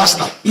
Faster.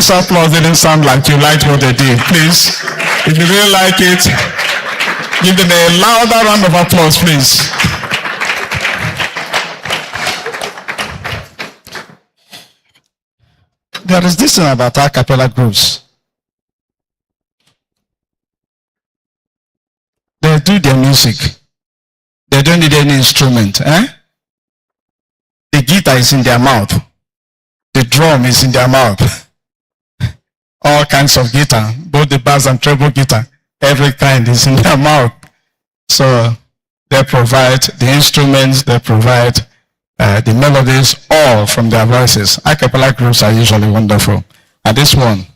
This applause didn't sound like you liked what they did. Please, if you really like it, give them a louder round of applause, please. There is this thing about a cappella groups. They do their music. They don't need any instrument. The guitar is in their mouth. The drum is in their mouth. All kinds of guitar, both the bass and treble guitar, every kind is in their mouth. So they provide the instruments, they provide the melodies, all from their voices. A cappella groups are usually wonderful. And this one,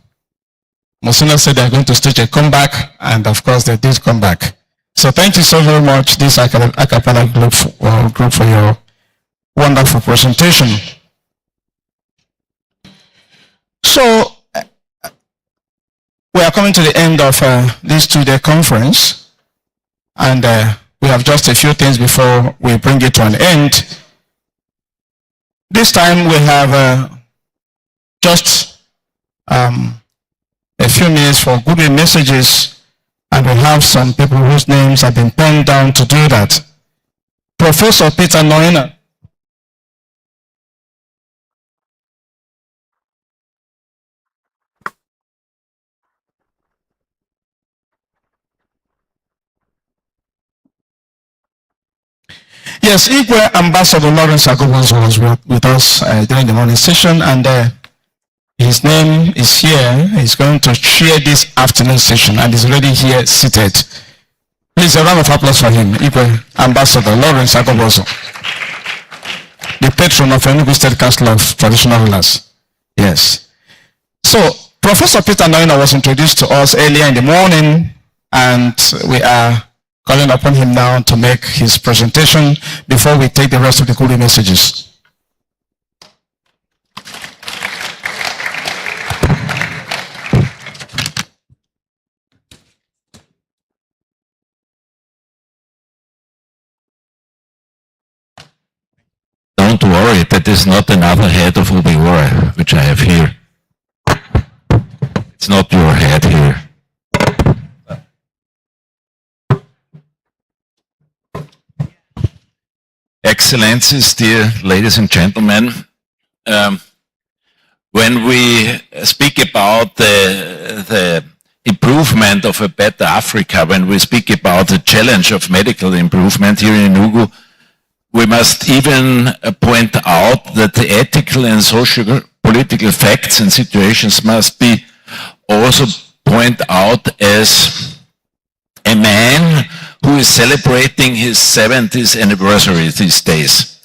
Monsignor said they're going to stage a comeback, and of course they did come back. So thank you so very much, this a cappella group for your wonderful presentation. So we are coming to the end of this two-day conference, and we have just a few things before we bring it to an end. This time we have just a few minutes for good messages, and we have some people whose names have been penned down to do that. Professor Peter Noina. Yes, Equal Ambassador Lawrence Agobonzo was with us during the morning session, and his name is here. He's going to chair this afternoon session, and he's already here seated. Please, a round of applause for him. Equal Ambassador Lawrence Agobonzo, the patron of Enugu State Council of Traditional Rulers. Yes. So, Professor Peter Noina was introduced to us earlier in the morning, and we are calling upon him now to make his presentation before we take the rest of the Kuli messages. Don't worry, that is not another head of Obiora, which I have here. It's not your head here. Excellencies, dear ladies and gentlemen, when we speak about the improvement of a better Africa, when we speak about the challenge of medical improvement here in Enugu, we must even point out that the ethical and socio-political facts and situations must be also pointed out as a man who is celebrating his 70th anniversary these days.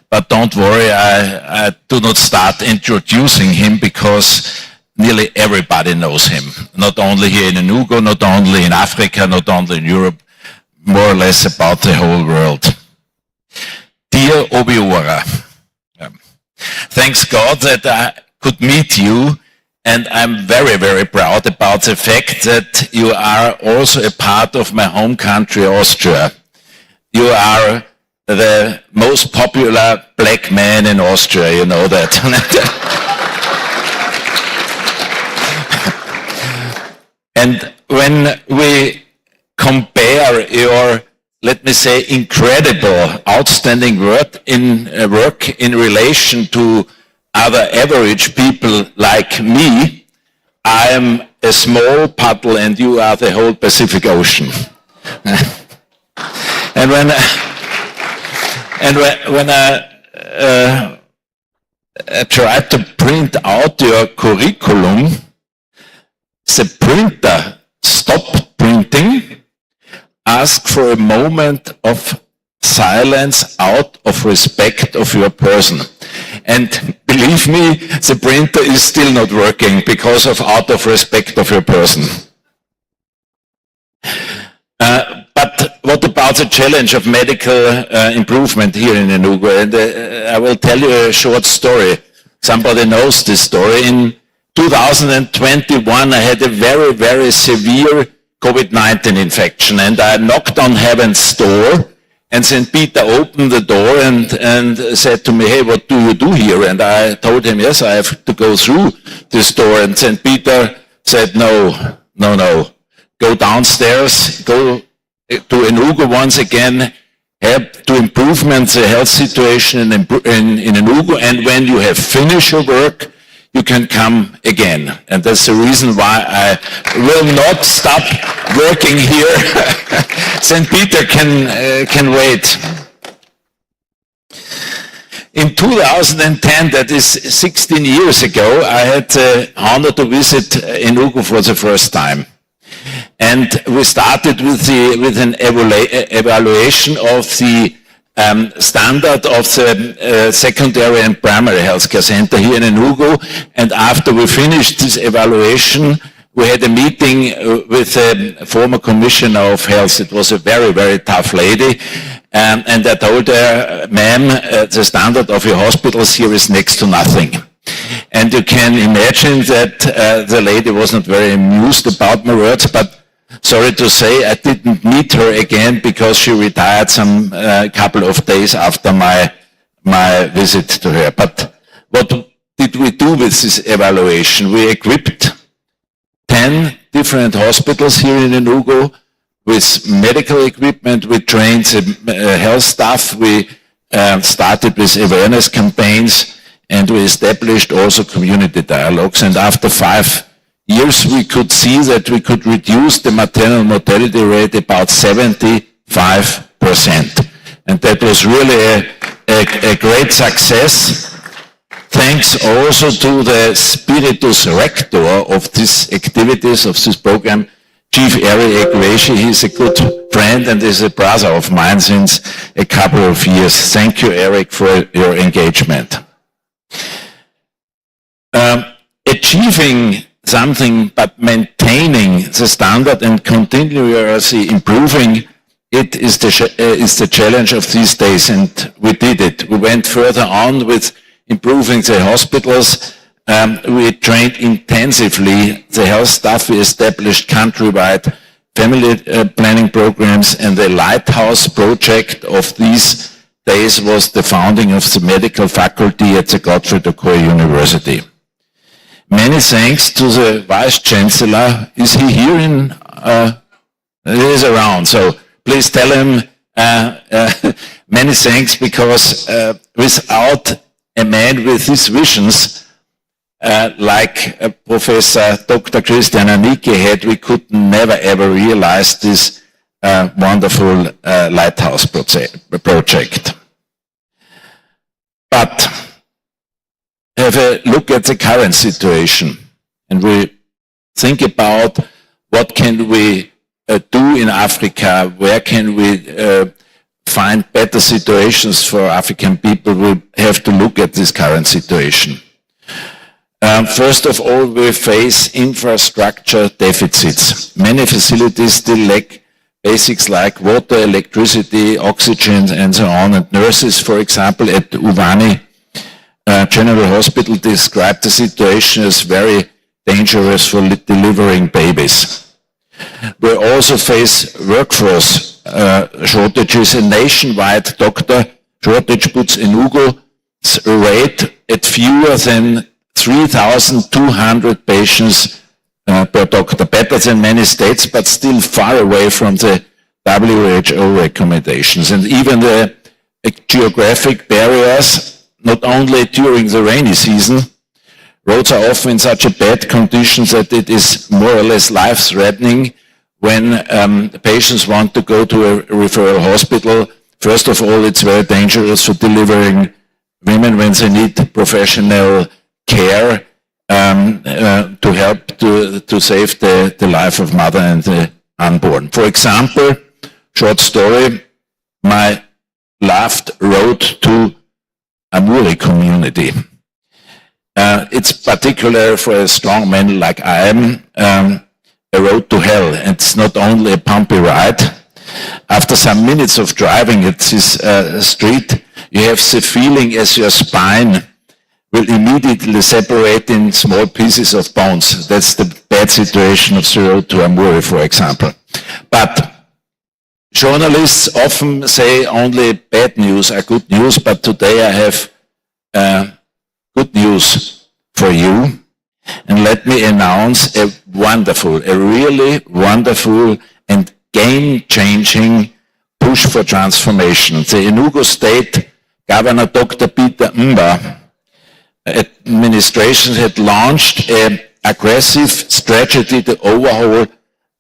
But don't worry, I do not start introducing him because nearly everybody knows him. Not only here in Enugu, not only in Africa, not only in Europe, more or less about the whole world. Dear Obiora, thanks God that I could meet you, and I'm very, very proud about the fact that you are also a part of my home country, Austria. You are the most popular black man in Austria, you know that. And when we compare your, let me say, incredible, outstanding work in relation to other average people like me, I am a small puddle and you are the whole Pacific Ocean. And when I tried to print out your curriculum, the printer stopped printing, asked for a moment of silence out of respect of your person. And believe me, the printer is still not working because of out of respect of your person. But what about the challenge of medical improvement here in Enugu? And I will tell you a short story. Somebody knows this story. In 2021, I had a very, very severe COVID-19 infection, and I knocked on heaven's door, And St. Peter opened the door and said to me, hey, what do you do here? And I told him, yes, I have to go through this door. And St. Peter said, no. Go downstairs, go to Enugu once again, help to improvement the health situation in Enugu, and when you have finished your work, you can come again. And that's the reason why I will not stop working here. St. Peter can wait. In 2010, that is 16 years ago, I had the honor to visit Enugu for the first time. And we started with an evaluation of the standard of the secondary and primary healthcare center here in Enugu. And after we finished this evaluation, we had a meeting with the former commissioner of health. It was a very, very tough lady. And I told her, ma'am, the standard of your hospitals here is next to nothing. And you can imagine that the lady was not very amused about my words, but sorry to say, I didn't meet her again because she retired some couple of days after my visit to her. But what did we do with this evaluation? We equipped 10 different hospitals here in Enugu with medical equipment. We trained health staff. We started with awareness campaigns, and we established also community dialogues. And after 5 years, we could see that we could reduce the maternal mortality rate about 75%. And that was really a great success. Thanks also to the spiritus rector of these activities, of this program, Chief Eric Ike. He's a good friend and is a brother of mine since a couple of years. Thank you, Eric, for your engagement. Achieving something but maintaining the standard and continuously improving it is the challenge of these days, and we did it. We went further on with improving the hospitals. We trained intensively the health staff. We established countrywide family planning programs, and the lighthouse project of these days was the founding of the medical faculty at the Godfrey Okoye University. Many thanks to the Vice Chancellor. Is he here he is around, so please tell him many thanks, because without a man with these visions, like Professor Dr. Christian Ike had, we could never ever realize this wonderful lighthouse project. But have a look at the current situation, and we think about what can we do in Africa, where can we find better situations for African people. We have to look at this current situation. First of all, we face infrastructure deficits. Many facilities still lack basics like water, electricity, oxygen, and so on. And nurses, for example, at Uwani General Hospital described the situation as very dangerous for delivering babies. We also face workforce shortages. A nationwide doctor shortage puts Enugu's rate at fewer than 3,200 patients per doctor. Better than many states, but still far away from the WHO recommendations. And even the geographic barriers, not only during the rainy season, roads are often in such a bad condition that it is more or less life-threatening when patients want to go to a referral hospital. First of all, it's very dangerous for delivering women when they need professional care to help to save the life of mother and the unborn. For example, short story, my loved road to Amuri community. It's particular for a strong man like I am, a road to hell. It's not only a bumpy ride. After some minutes of driving at this street, you have the feeling as your spine will immediately separate in small pieces of bones. That's the bad situation of the road to Amuri, for example. But Journalists often say only bad news are good news, but today I have good news for you. And let me announce a really wonderful and game-changing push for transformation. The Enugu State Governor Dr. Peter Mba administration had launched an aggressive strategy to overhaul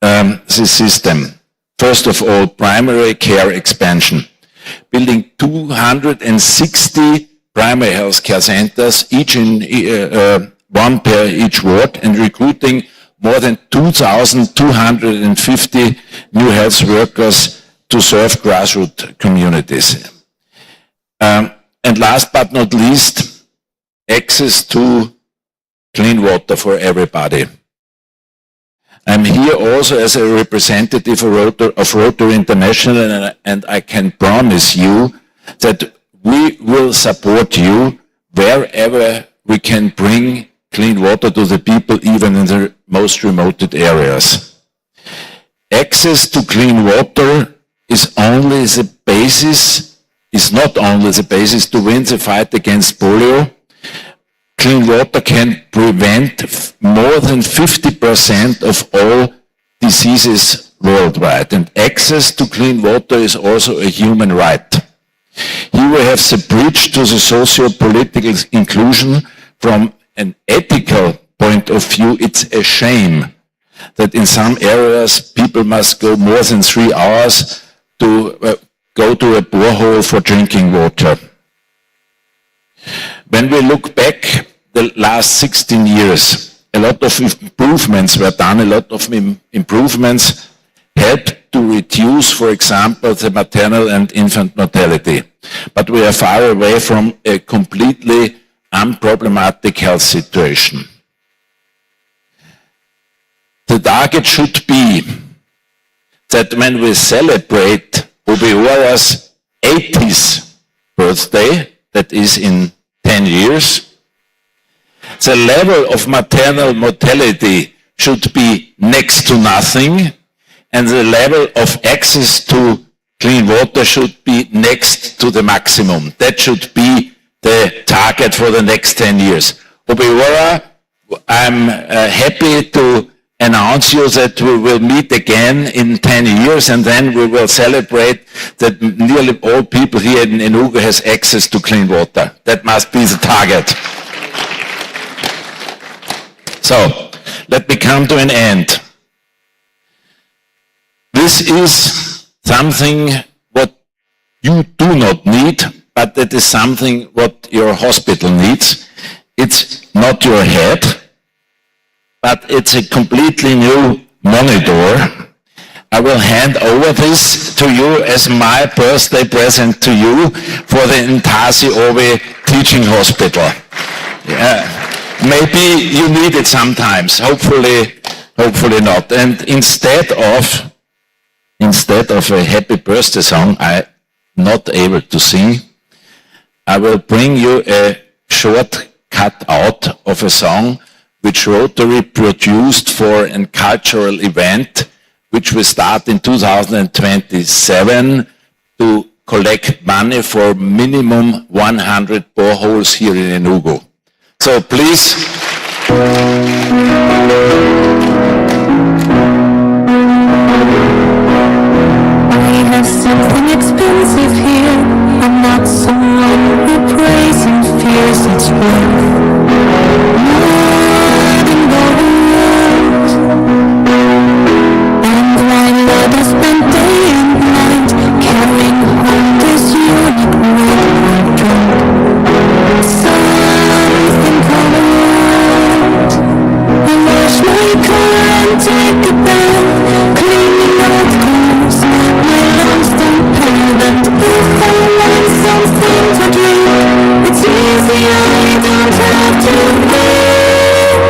the system. First of all, primary care expansion, building 260 primary health care centers, each in one per each ward, and recruiting more than 2,250 new health workers to serve grassroots communities. And last but not least, access to clean water for everybody. I'm here also as a representative of Rotary International, and I can promise you that we will support you wherever we can bring clean water to the people, even in the most remote areas. Access to clean water is not only the basis to win the fight against polio. Clean water can prevent more than 50% of all diseases worldwide. And access to clean water is also a human right. Here we have the bridge to the socio-political inclusion. From an ethical point of view, it's a shame that in some areas people must go more than 3 hours to go to a borehole for drinking water. When we look back the last 16 years, a lot of improvements were done, a lot of improvements helped to reduce, for example, the maternal and infant mortality. But we are far away from a completely unproblematic health situation. The target should be that when we celebrate Obiora's 80th birthday, that is in 10 years, the level of maternal mortality should be next to nothing, and the level of access to clean water should be next to the maximum. That should be the target for the next 10 years. Obiora, I'm happy to announce you that we will meet again in 10 years, and then we will celebrate that nearly all people here in Enugu has access to clean water. That must be the target. So, let me come to an end. This is something what you do not need, but it is something what your hospital needs. It's not your head, but it's a completely new monitor. I will hand over this to you as my birthday present to you for the Intasi Obi Teaching Hospital. Yeah. Maybe you need it sometimes, hopefully not. And instead of a happy birthday song I'm not able to sing, I will bring you a short cut out of a song which Rotary produced for a cultural event which will start in 2027 to collect money for minimum 100 boreholes here in Enugu. So please. We have something expensive here. I'm not someone who prays and fears its worth. More than golden words. And while others spend day and night carrying home this unique worldwide drug, something called a world. I wash my car and take a bath, cleaning out clothes. My lungs don't pay, and if I want something to drink, it's easy, I don't have to wait.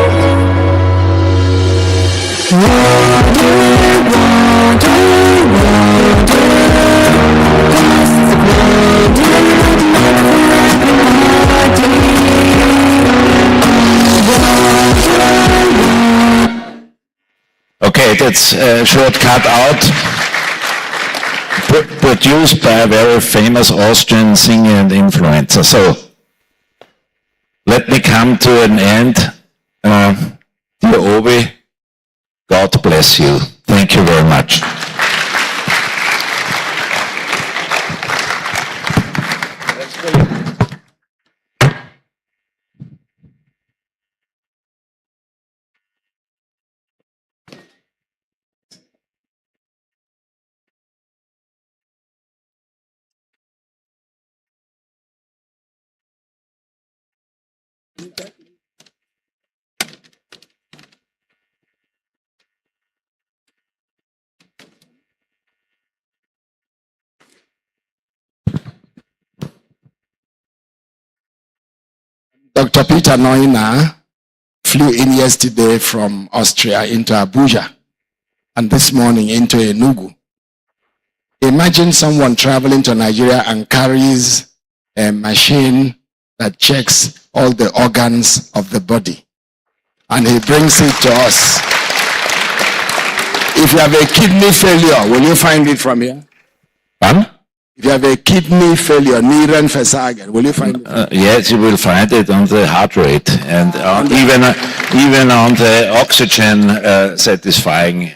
Water, water, water, past the water, not for everybody. Okay, that's a short cut out. produced by a very famous Austrian singer and influencer. So, let me come to an end. Dear Obi, God bless you. Thank you very much. Dr. Peter Noina flew in yesterday from Austria into Abuja and this morning into Enugu. Imagine someone traveling to Nigeria and carries a machine that checks all the organs of the body, and he brings it to us. If you have a kidney failure, will you find it from here? Pardon? If you have a kidney failure, Nierenversagen, will you find it? Yes, you will find it on the heart rate and even on the oxygen satisfying.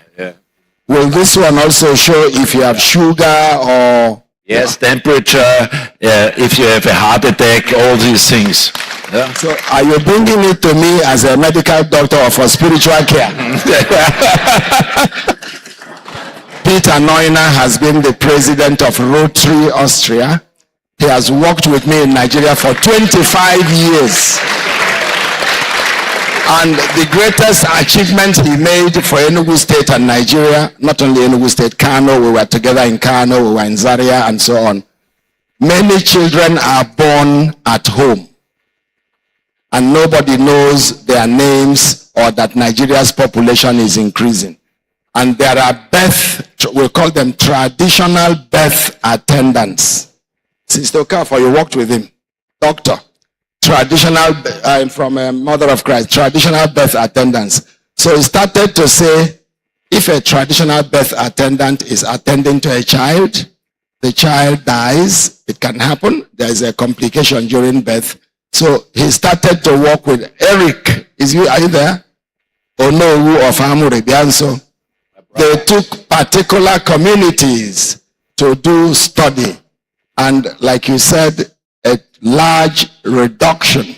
Will this one also show if you have sugar or... Yes, temperature, if you have a heart attack, all these things. Yeah. So are you bringing it to me as a medical doctor or for spiritual care? Peter Noina has been the president of Rotary Austria. He has worked with me in Nigeria for 25 years. And the greatest achievement he made for Enugu State and Nigeria, not only Enugu State, Kano, we were together in Kano, we were in Zaria and so on. Many children are born at home and nobody knows their names or that Nigeria's population is increasing. And there are we call them traditional birth attendants. Sister Okafor, you worked with him. Doctor. Traditional, from Mother of Christ, traditional birth attendants. So he started to say, if a traditional birth attendant is attending to a child, the child dies, it can happen, there is a complication during birth. So he started to work with Eric. Are you there? Onowu of Amure, Bianso. They took particular communities to do study. And like you said, a large reduction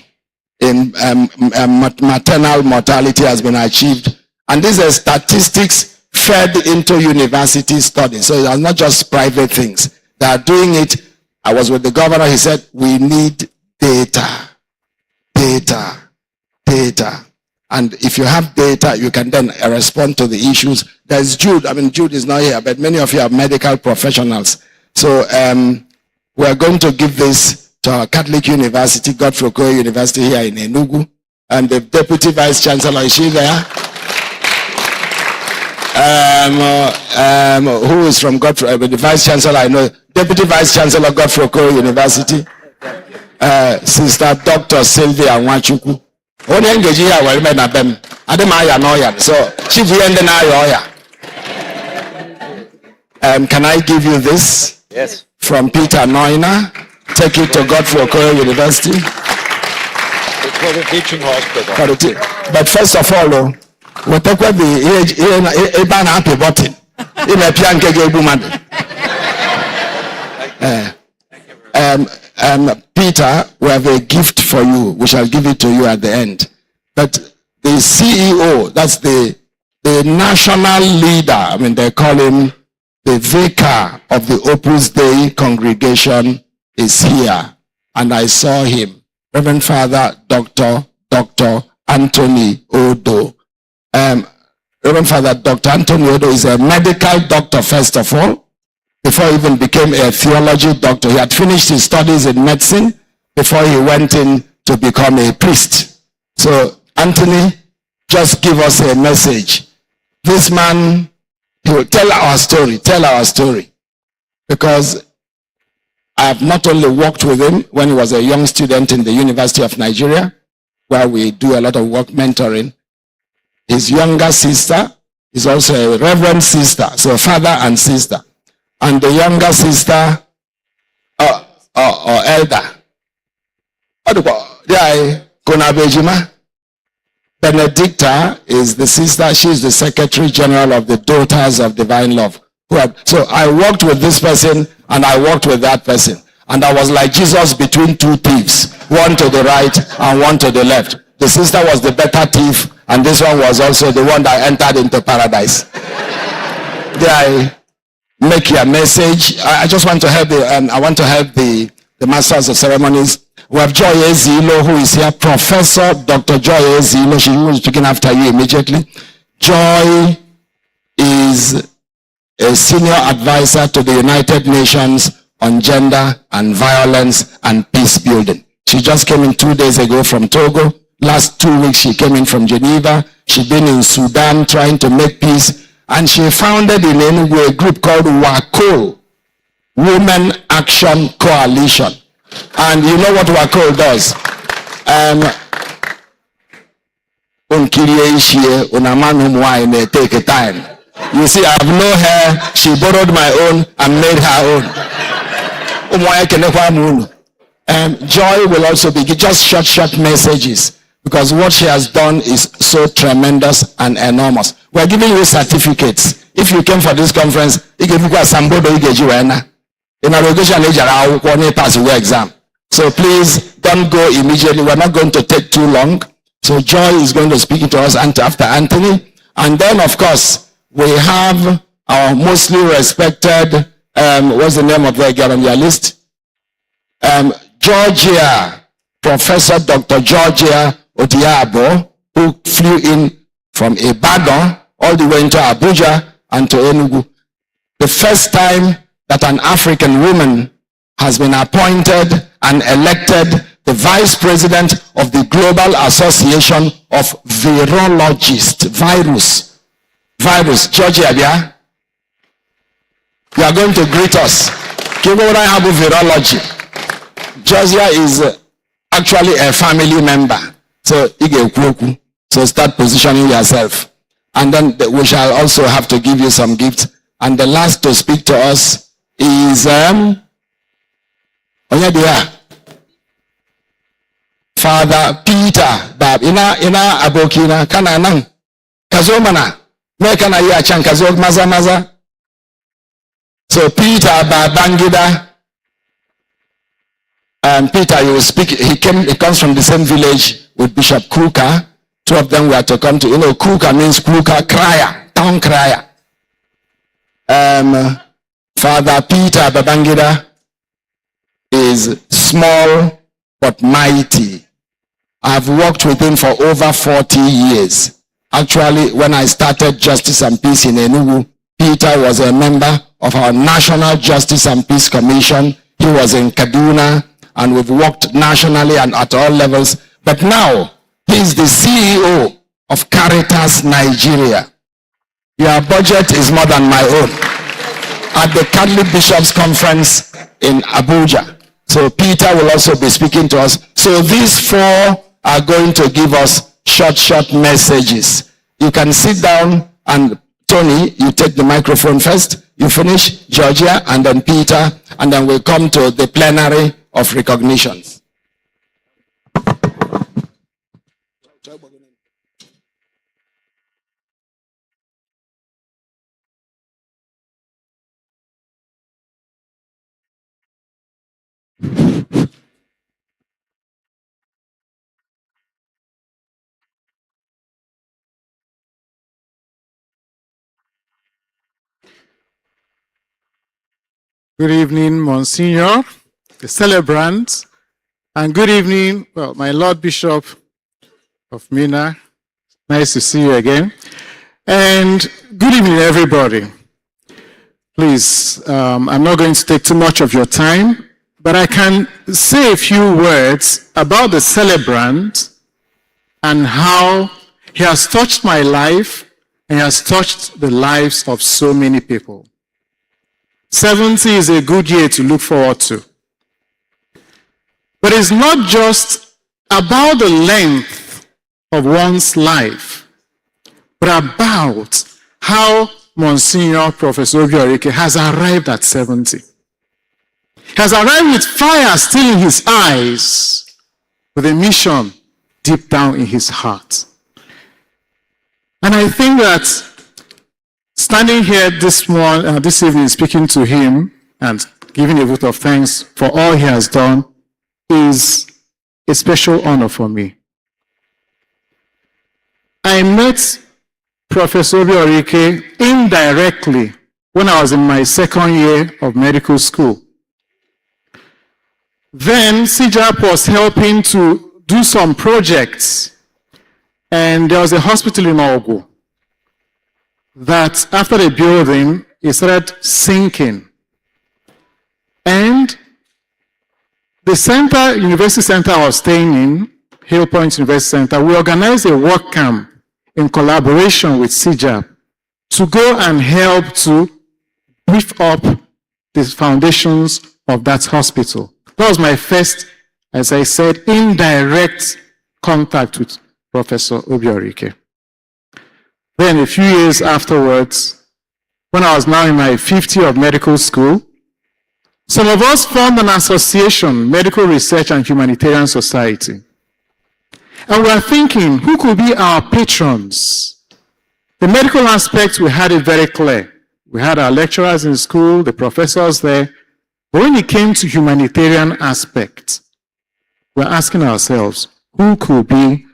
in maternal mortality has been achieved. And these are statistics fed into university studies. So they are not just private things. They are doing it. I was with the governor. He said, we need data. Data. Data. And if you have data, you can then respond to the issues. There's Jude. I mean, Jude is not here, but many of you are medical professionals. So we're going to give this to our Catholic University, Godfrey Okoye University here in Enugu. And the Deputy Vice Chancellor, is she there? Who is from Godfrey? The Vice Chancellor, I know. Deputy Vice Chancellor, Godfrey Okoye University. Sister Dr. Sylvia Nwachukwu. Only engage here while men are them. Ademaya Noya. So, Chief Yendenaya. Can I give you this? Yes. From Peter Noina. Take it to Godfrey Okoye University. It's for the teaching hospital. But first of all, whatever the Eban happy button. In a pianke Peter, we have a gift for you. We shall give it to you at the end. But the CEO, that's the national leader, I mean, they call him the vicar of the Opus Dei congregation, is here. And I saw him. Reverend Father Dr. Anthony Odo. Reverend Father Dr. Anthony Odo is a medical doctor, first of all. Before he even became a theology doctor. He had finished his studies in medicine before he went in to become a priest. So, Anthony, just give us a message. This man, he will tell our story. Because I have not only worked with him when he was a young student in the University of Nigeria, where we do a lot of work mentoring. His younger sister is also a reverend sister, so father and sister. and the younger sister or elder. Benedicta is the sister, she is the Secretary General of the Daughters of Divine Love. So I worked with this person and I worked with that person. And I was like Jesus between two thieves, one to the right and one to the left. The sister was the better thief, and this one was also the one that entered into paradise. I make your message. I just want to help the masters of ceremonies. We have Joy Ezilo, who is here, Professor Dr. Joy Ezilo. She will be speaking after you immediately. Joy is a senior advisor to the United Nations on gender and violence and peace building. She just came in 2 days ago from Togo. Last 2 weeks she came in from Geneva. She's been in Sudan trying to make peace. And she founded in Enugu a group called WACOL, Women Action Coalition. And you know what WACOL does? Take a time. You see, I have no hair. She borrowed my own and made her own. Joy will also be just short messages, because what she has done is so tremendous and enormous. We're giving you certificates. If you came for this conference, you give you some bodo in a regulation pass your exam. So please don't go immediately. We're not going to take too long. So Joy is going to speak to us after Anthony. And then of course, we have our mostly respected, what's the name of the girl on your list? Georgia, Professor Dr. Georgia Odiabo, who flew in from Ibadan all the way into Abuja and to Enugu. The first time that an African woman has been appointed and elected the Vice President of the Global Association of Virologists, Virus, Georgia, yeah? You are going to greet us. Virology. Georgia is actually a family member. So start positioning yourself. And then we shall also have to give you some gifts. And the last to speak to us is Father Peter Bab. Ina abokina kananang kazomana. Mekana ya chankazog maza. So Peter Babangida. And Peter, you will speak. He comes from the same village with Bishop Kruka. Two of them were to come to, Kruka means Kruka crier, town crier. Father Peter Babangida is small but mighty. I've worked with him for over 40 years. Actually, when I started Justice and Peace in Enugu, Peter was a member of our National Justice and Peace Commission. He was in Kaduna, and we've worked nationally and at all levels. But now, he's the CEO of Caritas Nigeria. Your budget is more than my own. At the Catholic Bishops' Conference in Abuja. So Peter will also be speaking to us. So these four are going to give us short messages. You can sit down, and Tony, you take the microphone first. You finish, Georgia, and then Peter, and then we'll come to the plenary of recognitions. Good evening, Monsignor, the celebrants, and good evening, my Lord Bishop of Mina. Nice to see you again. And good evening, everybody. Please, I'm not going to take too much of your time, but I can say a few words about the celebrant and how he has touched my life and has touched the lives of so many people. 70 is a good year to look forward to. But it's not just about the length of one's life, but about how Monsignor Professor Obiora Ike has arrived at 70. He has arrived with fire still in his eyes, with a mission deep down in his heart. And I think that standing here this evening, speaking to him and giving a vote of thanks for all he has done is a special honor for me. I met Professor Obiora Ike indirectly when I was in my second year of medical school. Then CIDJAP was helping to do some projects, and there was a hospital in Ogu that after the building, it started sinking. And the center, university center I was staying in, Hill Point University Center, we organized a work camp in collaboration with CIDJAP to go and help to beef up the foundations of that hospital. That was my first, as I said, indirect contact with Professor Obiora Ike. Then a few years afterwards, when I was now in my 5th year of medical school, some of us formed an association, Medical Research and Humanitarian Society. And we were thinking, who could be our patrons? The medical aspect, we had it very clear. We had our lecturers in school, the professors there. But when it came to humanitarian aspect, we're asking ourselves, who could be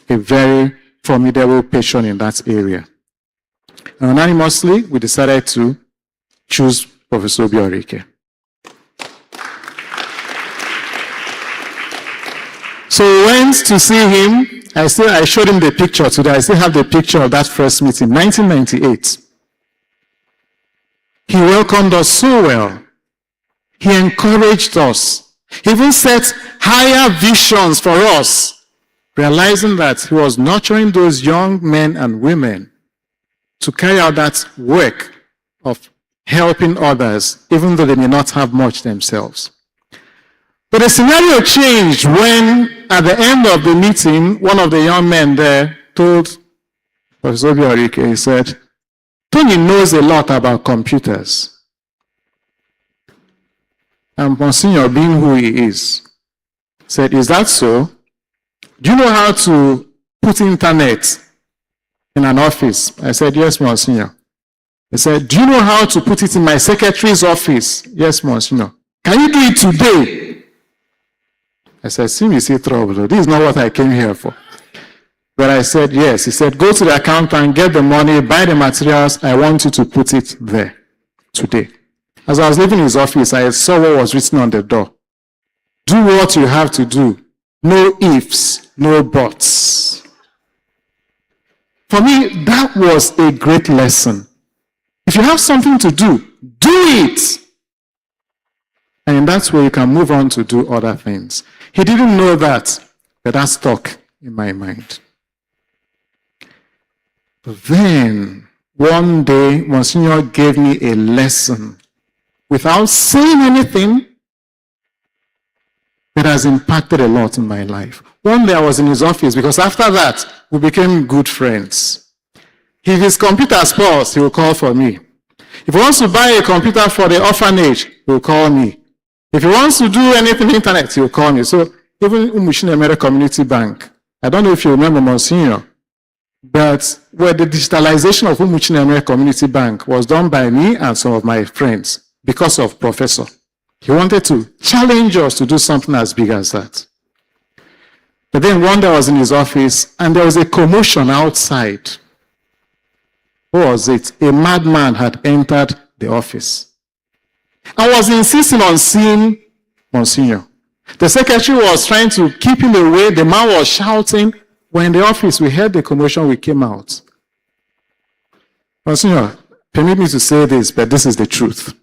a very formidable patron in that area? And unanimously, we decided to choose Professor Obiora Ike. So we went to see him. I showed him the picture today. I still have the picture of that first meeting, 1998. He welcomed us so well. He encouraged us. He even set higher visions for us, realizing that he was nurturing those young men and women to carry out that work of helping others, even though they may not have much themselves. But the scenario changed when, at the end of the meeting, one of the young men there told Professor Obiora Ike, he said, Tony knows a lot about computers. And Monsignor, being who he is, said, is that so? Do you know how to put internet in an office? I said, yes, Monsignor. He said, do you know how to put it in my secretary's office? Yes, Monsignor. Can you do it today? I said, see me see trouble. This is not what I came here for. But I said, yes. He said, go to the accountant, get the money, buy the materials. I want you to put it there today. As I was leaving his office, I saw what was written on the door. Do what you have to do. No ifs, no buts. For me, that was a great lesson. If you have something to do, do it. And that's where you can move on to do other things. He didn't know that, but that stuck in my mind. But then, one day, Monsignor gave me a lesson without saying anything that has impacted a lot in my life. One day I was in his office because after that, we became good friends. If his computer spoils, he will call for me. If he wants to buy a computer for the orphanage, he will call me. If he wants to do anything internet, he will call me. So even Msgr Community Bank, I don't know if you remember Monsignor, but where the digitalization of Msgr Community Bank was done by me and some of my friends because of Professor. He wanted to challenge us to do something as big as that. But then one day I was in his office and there was a commotion outside. What was it? A madman had entered the office. I was insisting on seeing Monsignor. The secretary was trying to keep him away. The man was shouting. We're in the office. We heard the commotion. We came out. Monsignor, permit me to say this, but this is the truth.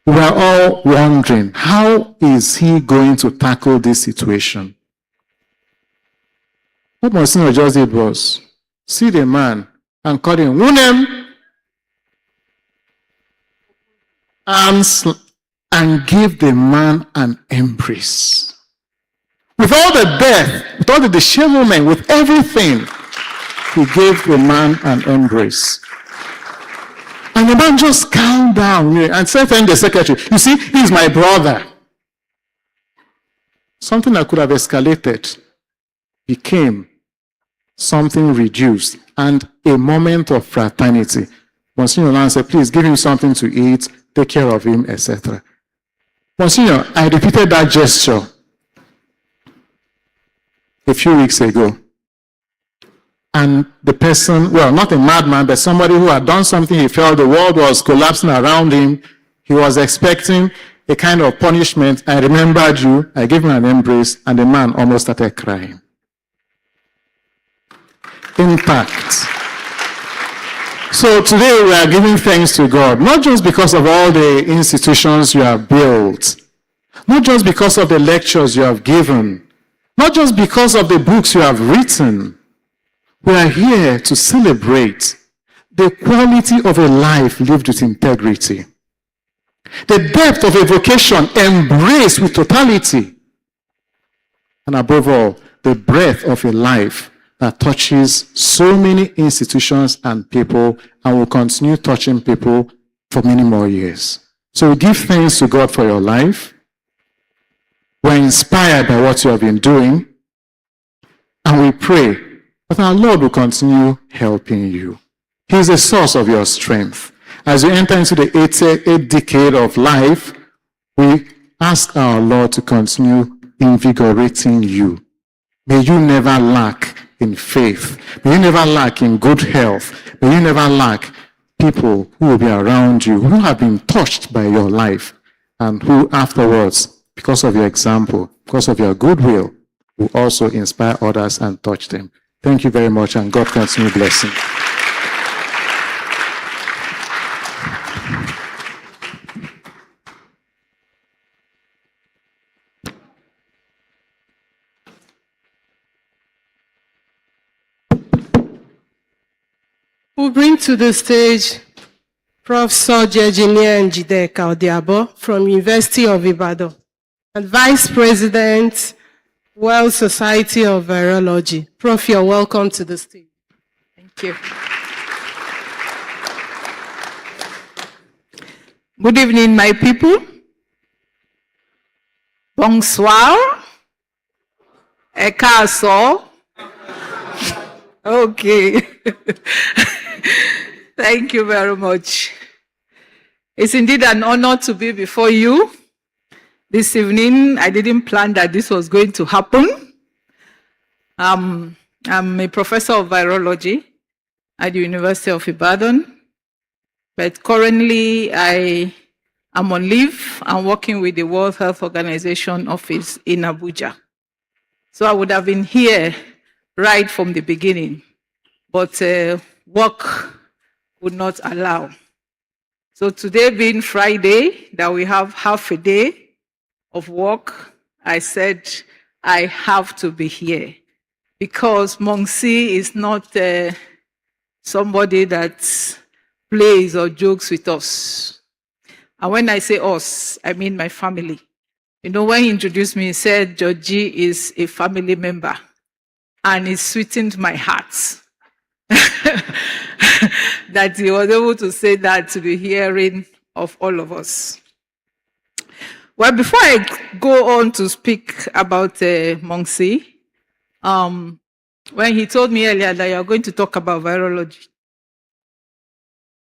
We are all wondering, how is he going to tackle this situation? What Monsignor just did was see the man and call him, Wunem, arms, and give the man an embrace. With all the death, with all the dishevelment, with everything, he gave the man an embrace. And the man just calmed down and said to the secretary, you see, he's my brother. Something that could have escalated became something reduced and a moment of fraternity. Monsignor Lan said, please give him something to eat, take care of him, etc. Monsignor, I repeated that gesture a few weeks ago. And the person, well, not a madman, but somebody who had done something, he felt the world was collapsing around him. He was expecting a kind of punishment. I remembered you, I gave him an embrace, and the man almost started crying. Impact. So today we are giving thanks to God, not just because of all the institutions you have built, not just because of the lectures you have given, not just because of the books you have written. We are here to celebrate the quality of a life lived with integrity, the depth of a vocation embraced with totality, and above all, the breadth of a life that touches so many institutions and people and will continue touching people for many more years. So we give thanks to God for your life. We're inspired by what you have been doing, and we pray that our Lord will continue helping you. He is the source of your strength. As you enter into the 88th decade of life, we ask our Lord to continue invigorating you. May you never lack in faith. May you never lack in good health. May you never lack people who will be around you, who have been touched by your life, and who afterwards, because of your example, because of your goodwill, will also inspire others and touch them. Thank you very much, and God continue blessing. We'll bring to the stage Prof. Socio-Economic from University of Ibadan and Vice President, World Society of Virology. Prof, you're welcome to the stage. Thank you. Good evening, my people. Bonsoir. Ekaso. Okay. Thank you very much. It's indeed an honor to be before you. This evening, I didn't plan that this was going to happen. I'm a professor of virology at the University of Ibadan, but currently I am on leave and working with the World Health Organization office in Abuja. So I would have been here right from the beginning, but work would not allow. So today being Friday, that we have half a day of work, I said I have to be here because Msgr is not somebody that plays or jokes with us. And when I say us, I mean my family. You know, when he introduced me, he said Georgie is a family member, and it sweetened my heart that he was able to say that to the hearing of all of us. Well, before I go on to speak about Msgr, when he told me earlier that you're going to talk about virology,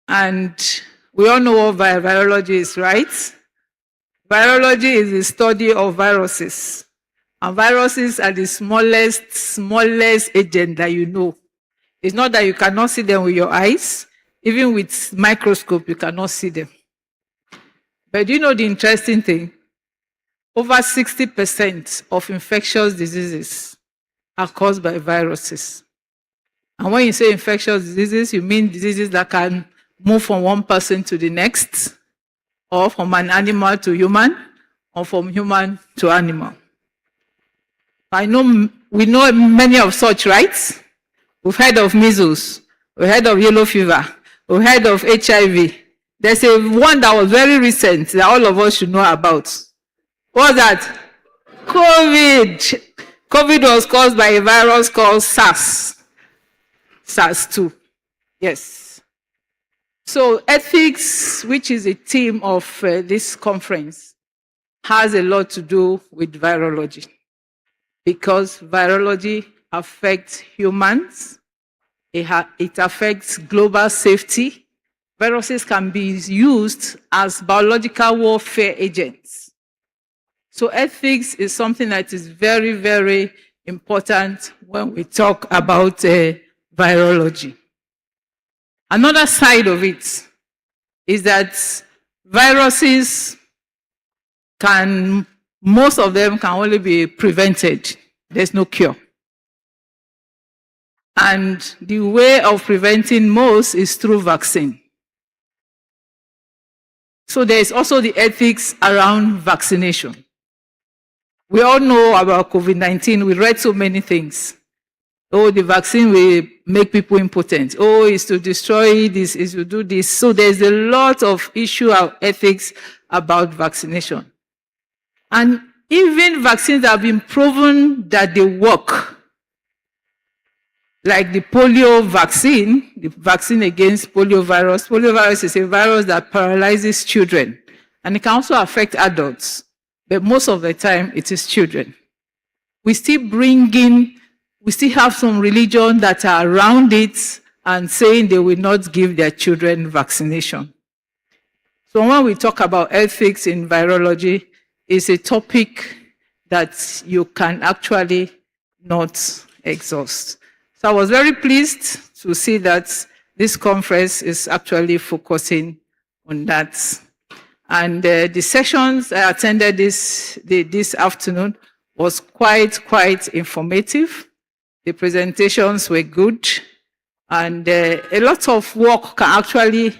and we all know what virology is, right? Virology is the study of viruses, and viruses are the smallest agent that you know. It's not that you cannot see them with your eyes. Even with microscope, you cannot see them. But you know the interesting thing? Over 60% of infectious diseases are caused by viruses. And when you say infectious diseases, you mean diseases that can move from one person to the next, or from an animal to human, or from human to animal. We know many of such, right? We've heard of measles, we've heard of yellow fever, we've heard of HIV. There's one that was very recent that all of us should know about. What was that? COVID. COVID was caused by a virus called SARS. SARS-2. Yes. So ethics, which is a theme of this conference, has a lot to do with virology, because virology affects humans, it affects global safety. Viruses can be used as biological warfare agents. So ethics is something that is very, very important when we talk about virology. Another side of it is that viruses most of them can only be prevented. There's no cure. And the way of preventing most is through vaccine. So there is also the ethics around vaccination. We all know about COVID-19. We read so many things. Oh, the vaccine will make people impotent. Oh, it's to destroy this, it's to do this. So there's a lot of issue of ethics about vaccination. And even vaccines have been proven that they work. Like the polio vaccine, the vaccine against poliovirus. Poliovirus is a virus that paralyzes children. And it can also affect adults. But most of the time, it is children. We still have some religion that are around it and saying they will not give their children vaccination. So when we talk about ethics in virology, it's a topic that you can actually not exhaust. So I was very pleased to see that this conference is actually focusing on that. And the sessions I attended this afternoon was quite informative. The presentations were good, and a lot of work can actually,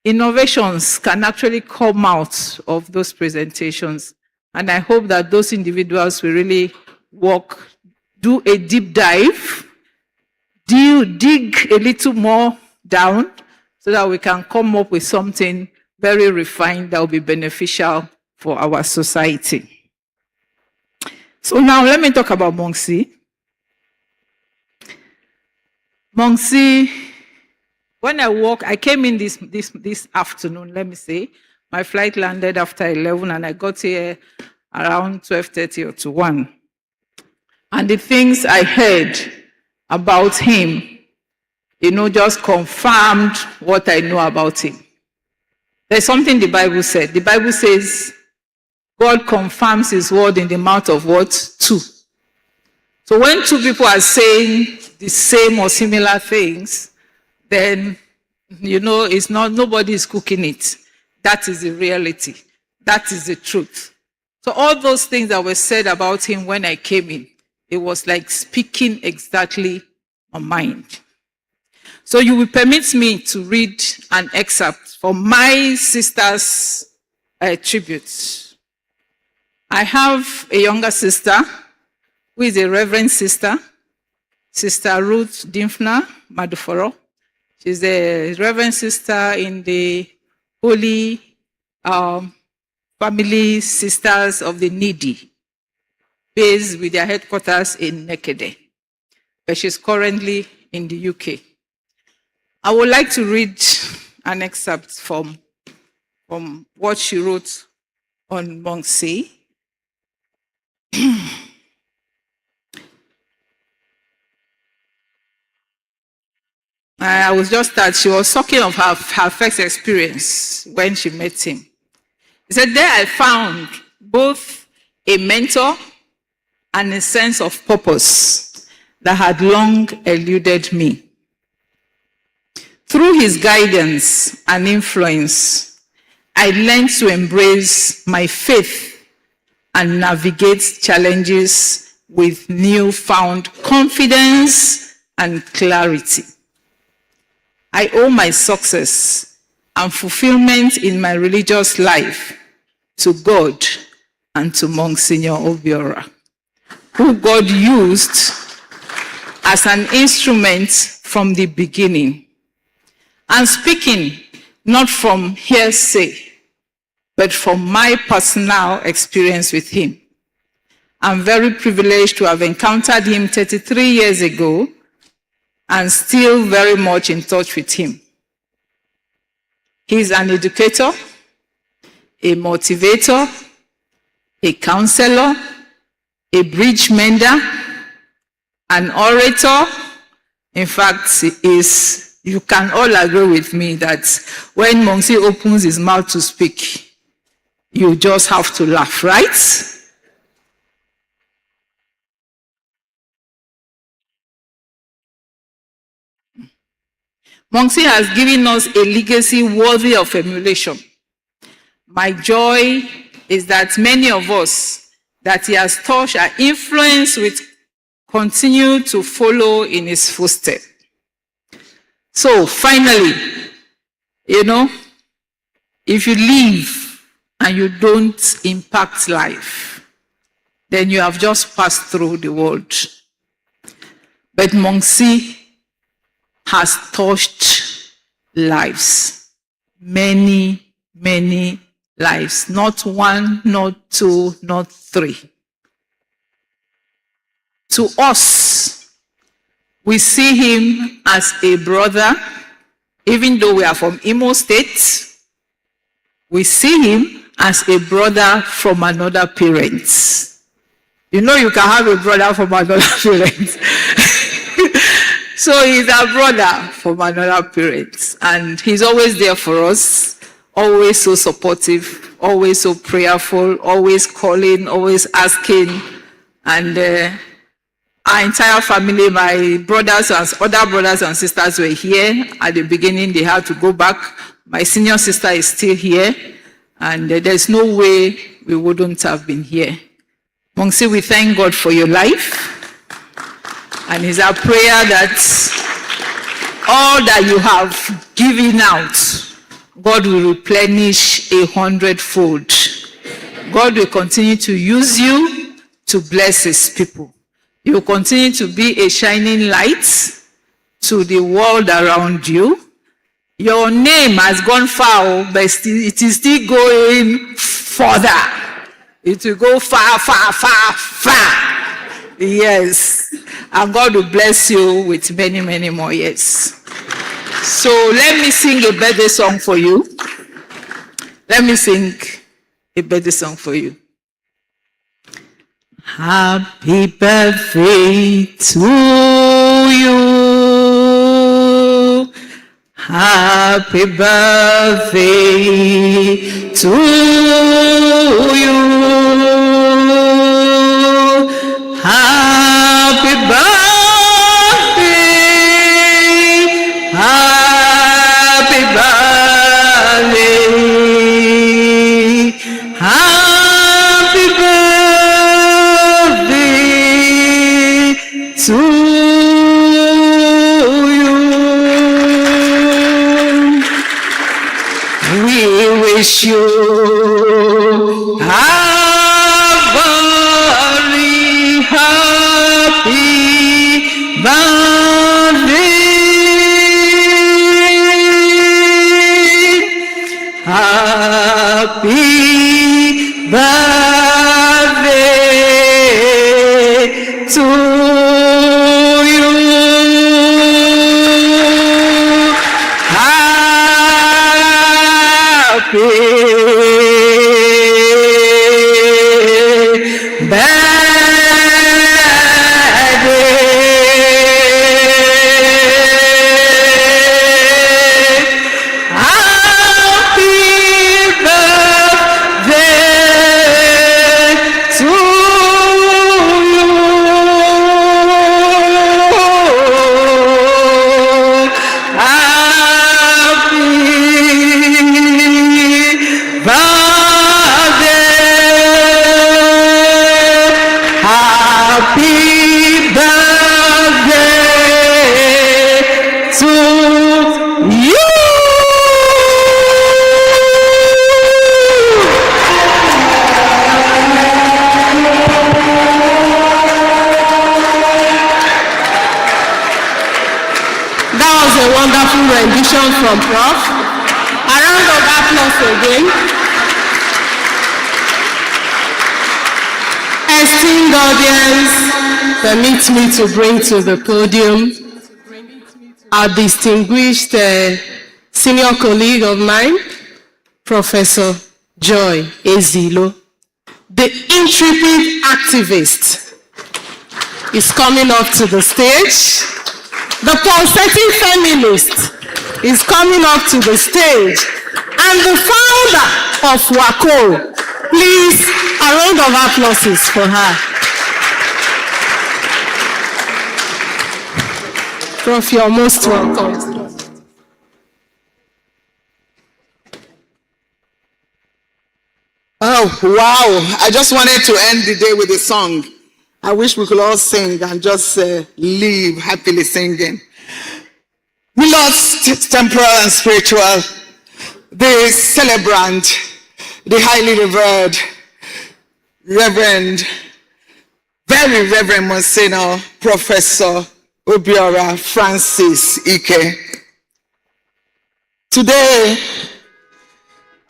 innovations can actually come out of those presentations. And I hope that those individuals will really do a deep dive, dig a little more down, so that we can come up with something very refined that will be beneficial for our society. So now let me talk about Msgr. Msgr, when I came in this afternoon, let me say. My flight landed after 11 and I got here around 12:30 or to 1. And the things I heard about him, just confirmed what I know about him. There's something the Bible said. The Bible says, God confirms his word in the mouth of what? Two. So when two people are saying the same or similar things, then, it's not, nobody is cooking it. That is the reality. That is the truth. So all those things that were said about him when I came in, it was like speaking exactly my mind. So you will permit me to read an excerpt from my sister's tribute. I have a younger sister who is a reverend sister, Sister Ruth Dimfna Maduforo. She's a reverend sister in the Holy Family Sisters of the Needy, based with their headquarters in Nekede, but she's currently in the UK. I would like to read an excerpt from what she wrote on Msgr. I was just that she was talking of her first experience when she met him. She said, there I found both a mentor and a sense of purpose that had long eluded me. Through his guidance and influence, I learned to embrace my faith and navigate challenges with newfound confidence and clarity. I owe my success and fulfillment in my religious life to God and to Monsignor Obiora, who God used as an instrument from the beginning. And speaking not from hearsay, but from my personal experience with him. I'm very privileged to have encountered him 33 years ago and still very much in touch with him. He's an educator, a motivator, a counselor, a bridge mender, an orator. In fact, you can all agree with me that when Monsi opens his mouth to speak, you just have to laugh, right? Monsi has given us a legacy worthy of emulation. My joy is that many of us that he has touched are influenced with continue to follow in his footsteps. So finally, if you live and you don't impact life, then you have just passed through the world. But Monsi has touched lives, many, many lives, not one, not two, not three. To us, we see him as a brother, even though we are from Imo State, we see him as a brother from another parent. You know you can have a brother from another parent. So he's our brother from another parent, and he's always there for us, always so supportive, always so prayerful, always calling, always asking. And our entire family, my brothers and other brothers and sisters were here. At the beginning, they had to go back. My senior sister is still here, and there's no way we wouldn't have been here. Monsi, we thank God for your life. And it's our prayer that all that you have given out, God will replenish 100-fold. God will continue to use you to bless his people. You will continue to be a shining light to the world around you. Your name has gone far, but it is still going further. It will go far, far, far, far. Yes. And God will bless you with many, many more years. So let me sing a birthday song for you. Let me sing a birthday song for you. Happy birthday to you. Happy birthday to you. Happy birthday. Happy birthday. Happy birthday to you. We wish you a very happy birthday. Happy birthday to you. Happy rendition from Prof. A round of applause again. Esteemed audience, permit me to bring to the podium our distinguished senior colleague of mine, Professor Joy Ezilo, the intrepid activist, is coming up to the stage. The pulsating feminist is coming up to the stage. And the founder of WACO, please, a round of applause for her. Prof, you're most welcome. Oh, wow. I just wanted to end the day with a song. I wish we could all sing and just leave happily singing. We lost temporal and spiritual, the celebrant, the highly revered, very Reverend Monsignor, Professor Obiora Ike. Today,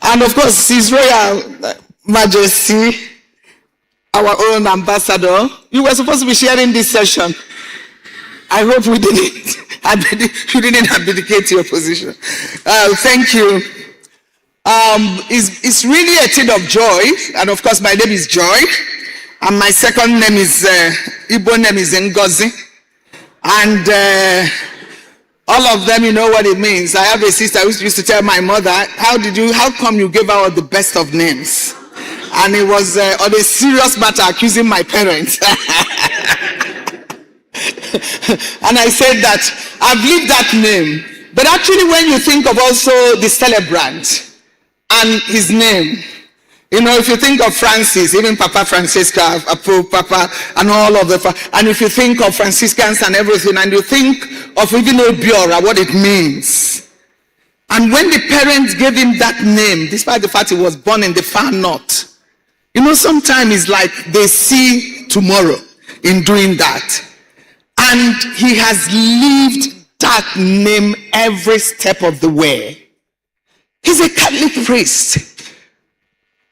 and of course, His Royal Majesty, our own ambassador, you were supposed to be sharing this session. I hope we didn't. You didn't abdicate your position. Thank you. It's really a thing of joy, and of course, my name is Joy, and my second name is Igbo name is Ngozi, and all of them, you know what it means. I have a sister who used to tell my mother, how come you gave her all the best of names? And it was on a serious matter, accusing my parents. And I said that I've lived that name. But actually, when you think of also the celebrant and his name, you know, if you think of Francis, even Papa Francisca, Pope Papa, and all of the, and if you think of Franciscans and everything, and you think of even Obiora, what it means. And when the parents gave him that name, despite the fact he was born in the far north, you know, sometimes it's like they see tomorrow in doing that. And he has lived that name every step of the way. He's a Catholic priest,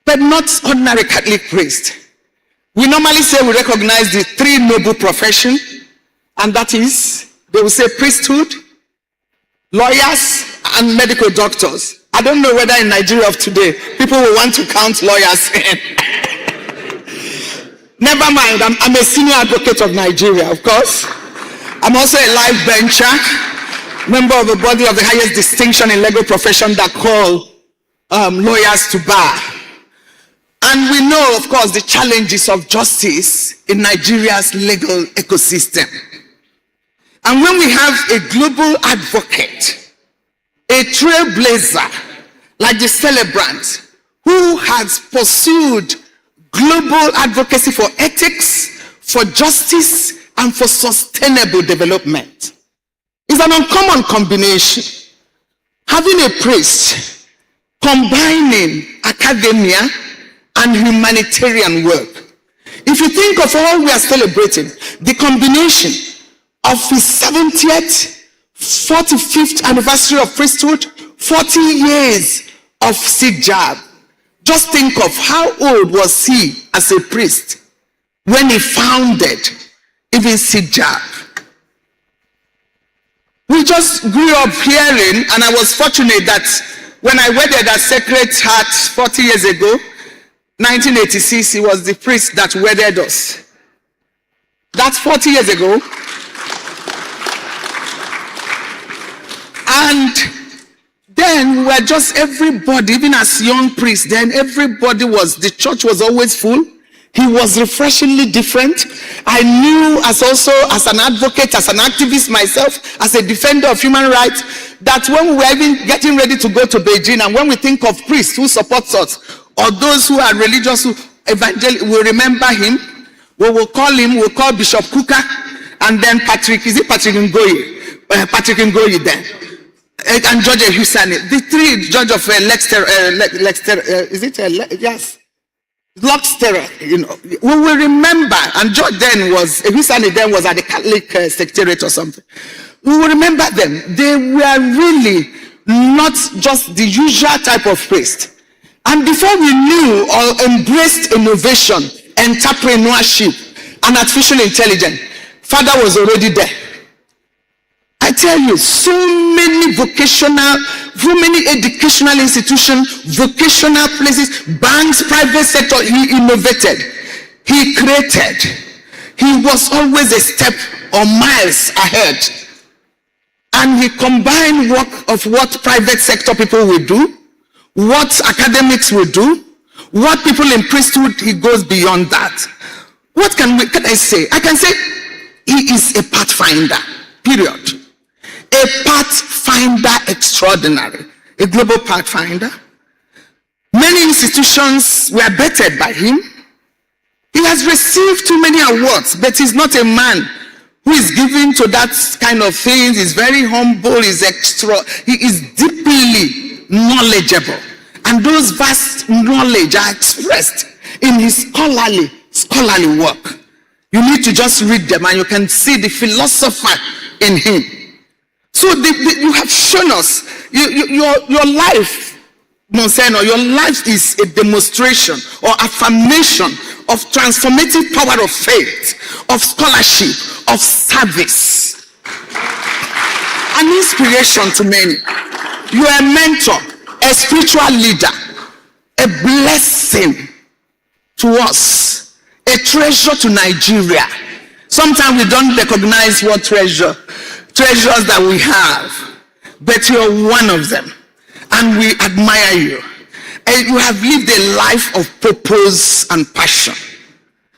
but not ordinary Catholic priest. We normally say we recognize the three noble professions, and that is, they will say priesthood, lawyers, and medical doctors. I don't know whether in Nigeria of today, people will want to count lawyers in. Never mind, I'm a senior advocate of Nigeria, of course. I'm also a life bencher, member of a body of the highest distinction in legal profession that call lawyers to bar. And we know, of course, the challenges of justice in Nigeria's legal ecosystem. And when we have a global advocate, a trailblazer, like the celebrant, who has pursued global advocacy for ethics, for justice, and for sustainable development, it's an uncommon combination. Having a priest combining academia and humanitarian work. If you think of all we are celebrating, the combination of his 70th, 45th anniversary of priesthood, 40 years of CIDJAP. Just think of how old was he as a priest when he founded even CIDJAP. We just grew up hearing, and I was fortunate that when I wedded at Sacred Heart 40 years ago, 1986, he was the priest that wedded us. That's 40 years ago. And then we were just everybody, even as young priests, then everybody was, the church was always full. He was refreshingly different. I knew as an advocate, as an activist myself, as a defender of human rights, that when we were even getting ready to go to Beijing, and when we think of priests who support us, or those who are religious, who we remember him, we will call him, we'll call Bishop Kuka, and then Patrick Ngoyi? Patrick Ngoyi then. And George Husani, the three judge of Luxter, you know, we will remember, and George then was, Husani then was at the Catholic Secretariat or something. We will remember them. They were really not just the usual type of priest. And before we knew or embraced innovation, entrepreneurship, and artificial intelligence, Father was already there. I I tell you, so many educational institutions, vocational places, banks, private sector, he innovated, he created. He was always a step or miles ahead. And he combined work of what private sector people will do, what academics will do, what people in priesthood, he goes beyond that. What can I say? I can say he is a pathfinder, period. A pathfinder extraordinary, a global pathfinder. Many institutions were bettered by him. He has received too many awards, but he's not a man who is given to that kind of things. He's very humble, he is deeply knowledgeable. And those vast knowledge are expressed in his scholarly work. You need to just read them and you can see the philosopher in him. So you have shown us, your life, Monsignor, your life is a demonstration or affirmation of transformative power of faith, of scholarship, of service. An inspiration to many. You are a mentor, a spiritual leader, a blessing to us, a treasure to Nigeria. Sometimes we don't recognize what treasures that we have, but you're one of them, and we admire you. And you have lived a life of purpose and passion.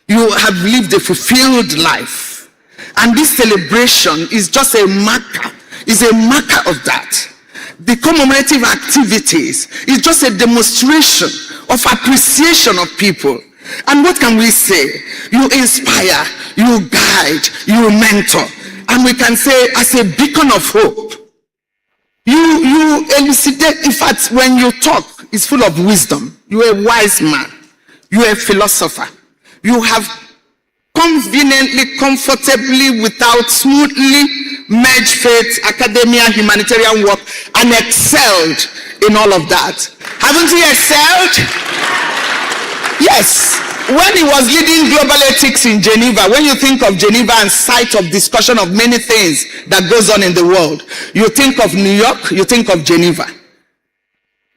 You have lived a fulfilled life, and this celebration is just a marker of that. The commemorative activities is just a demonstration of appreciation of people. And what can we say? You inspire, you guide, you mentor. And we can say, as a beacon of hope, you elucidate. In fact, when you talk, it's full of wisdom. You're a wise man. You're a philosopher. You have conveniently, comfortably, without smoothly merged faith, academia, humanitarian work, and excelled in all of that. Haven't you excelled? Yes. When he was leading global ethics in Geneva, when you think of Geneva and site of discussion of many things that goes on in the world, you think of New York, you think of Geneva.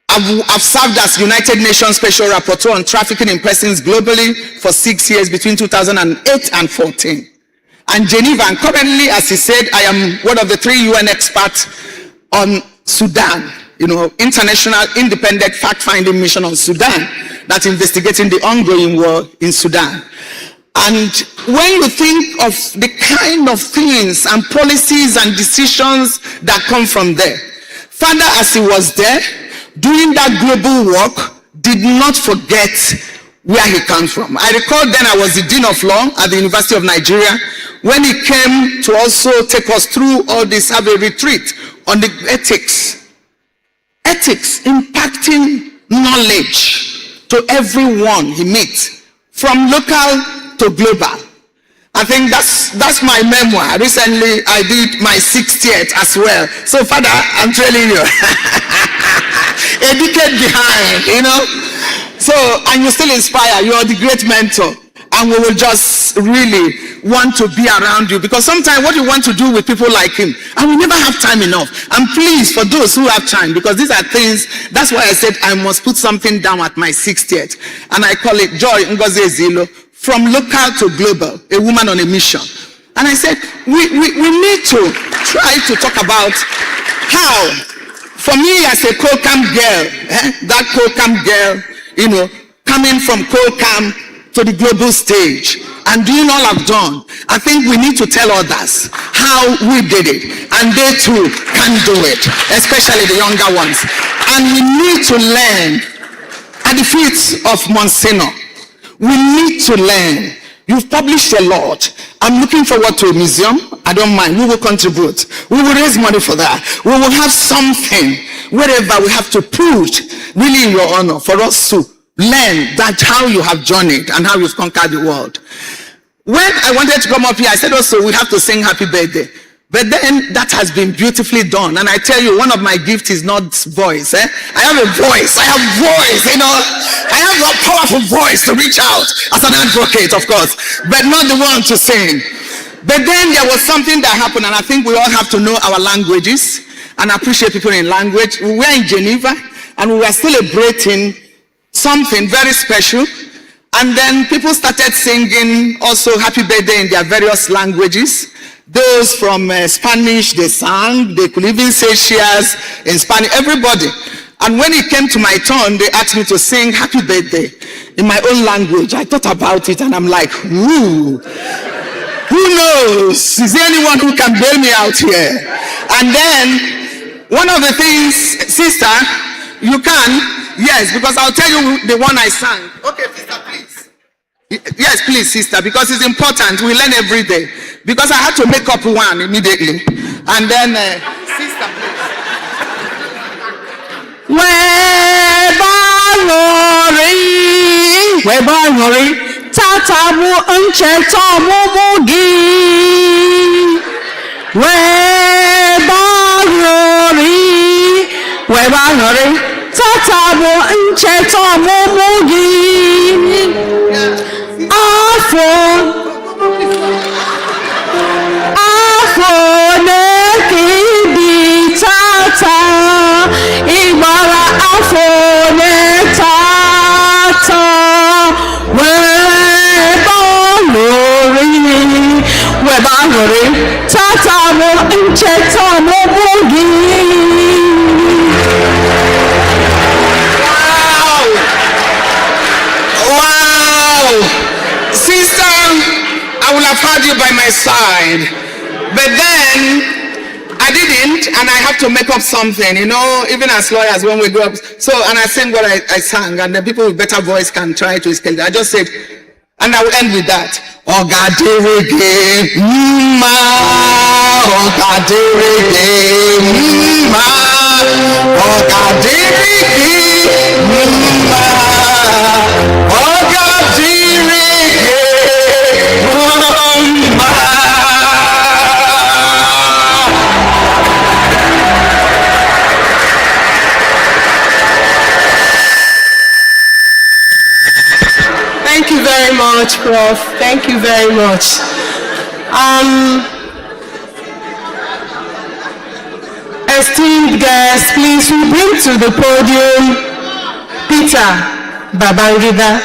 I've served as United Nations Special Rapporteur on trafficking in persons globally for 6 years between 2008 and 14. And Geneva, and currently, as he said, I am one of the 3 UN experts on Sudan, international independent fact-finding mission on Sudan that's investigating the ongoing war in Sudan. And when you think of the kind of things and policies and decisions that come from there, Father, as he was there, doing that global work, did not forget where he comes from. I recall then I was the Dean of Law at the University of Nigeria when he came to also take us through all this, have a retreat on the ethics. Ethics, impacting knowledge to everyone he meets, from local to global. I think that's my memoir. Recently, I did my 60th as well. So, Father, I'm telling you, a decade behind, So, and you still inspire. You are the great mentor. And we will just really want to be around you, because sometimes what you want to do with people like him, and we never have time enough. And please, for those who have time, because these are things, that's why I said I must put something down at my 60th. And I call it Joy Ngozi Ezilo, from local to global, a woman on a mission. And I said, we need to try to talk about how, for me as a co-camp girl, that co-camp girl, coming from co-camp to the global stage and doing all I've done, I think we need to tell others how we did it, and they too can do it, especially the younger ones. And we need to learn at the feet of Monsignor. We need to learn. You've published a lot. I'm looking forward to a museum. I don't mind. We will contribute. We will raise money for that. We will have something wherever we have to put really in your honor for us to learn that how you have journeyed and how you've conquered the world. When I wanted to come up here, I said also we have to sing happy birthday. But then that has been beautifully done. And I tell you, one of my gifts is not voice. I have a voice. I have voice, I have a powerful voice to reach out as an advocate, of course, but not the one to sing. But then there was something that happened, and I think we all have to know our languages and appreciate people in language. We were in Geneva, and we were celebrating something very special. And then people started singing also happy birthday in their various languages. Those from Spanish, they sang. They could even say cheers in Spanish, everybody. And when it came to my turn, they asked me to sing happy birthday in my own language. I thought about it, and I'm like, ooh, who knows? Is there anyone who can bail me out here? And then one of the things, sister, you can, yes, because I'll tell you the one I sang. Okay, sister, please. Yes, please, sister, because it's important. We learn every day. Because I had to make up one immediately. And then, sister, please. Webanori, tatabu uncheto mumugi. Webanori, tatabu uncheto mumugi. Afo nekidi tata, ibara afo ne tata, webanori, tata mo ncheto mo bugi. Wow! Sister, I would have had you by my side. But then, I didn't, and I have to make up something, you know, even as lawyers when we go up. So, and I sang what I sang, and the people with better voice can try to escape. I just said, and I will end with that. Ogadirege, Ogadirege, Thank you very much, Prof. Thank you very much. Esteemed guests, please we bring to the podium Peter Babangida.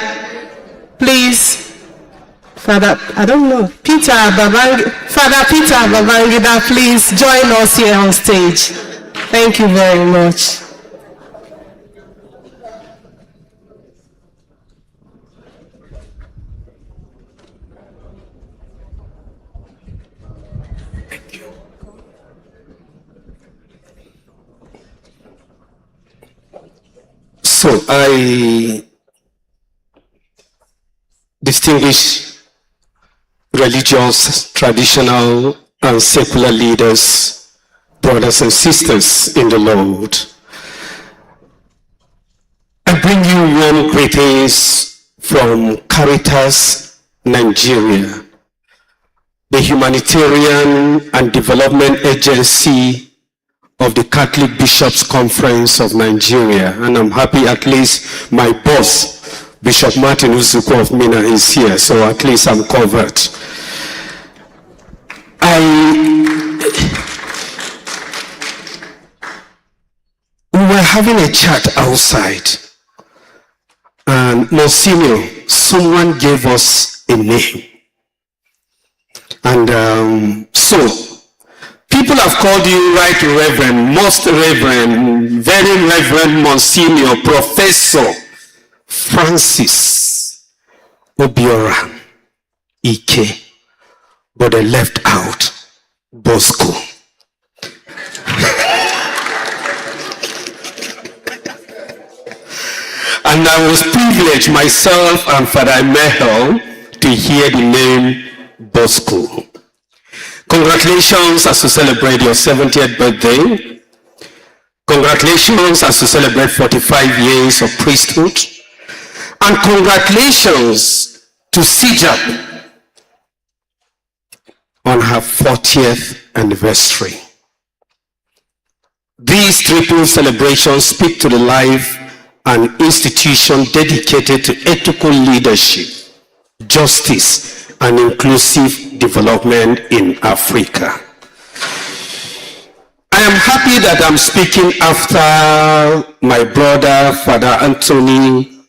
Please, Father Peter Babangida, please join us here on stage. Thank you very much. So I distinguish religious, traditional, and secular leaders, brothers and sisters in the Lord. I bring you warm greetings from Caritas Nigeria, the humanitarian and development agency of the Catholic Bishops' Conference of Nigeria. And I'm happy at least my boss, Bishop Martin Uzuko of Mina, is here, so at least I'm covered. We were having a chat outside, and Monsignor, someone gave us a name. And so, people have called you Right Reverend, Most Reverend, Very Reverend Monsignor, Professor Francis Obiora Ike, but they left out Bosco. And I was privileged, myself and Father Mehel, to hear the name Bosco. Congratulations as you celebrate your 70th birthday. Congratulations as you celebrate 45 years of priesthood. And congratulations to CIDJAP on her 40th anniversary. These triple celebrations speak to the life and institution dedicated to ethical leadership, justice, and inclusive development in Africa. I am happy that I'm speaking after my brother, Father Anthony,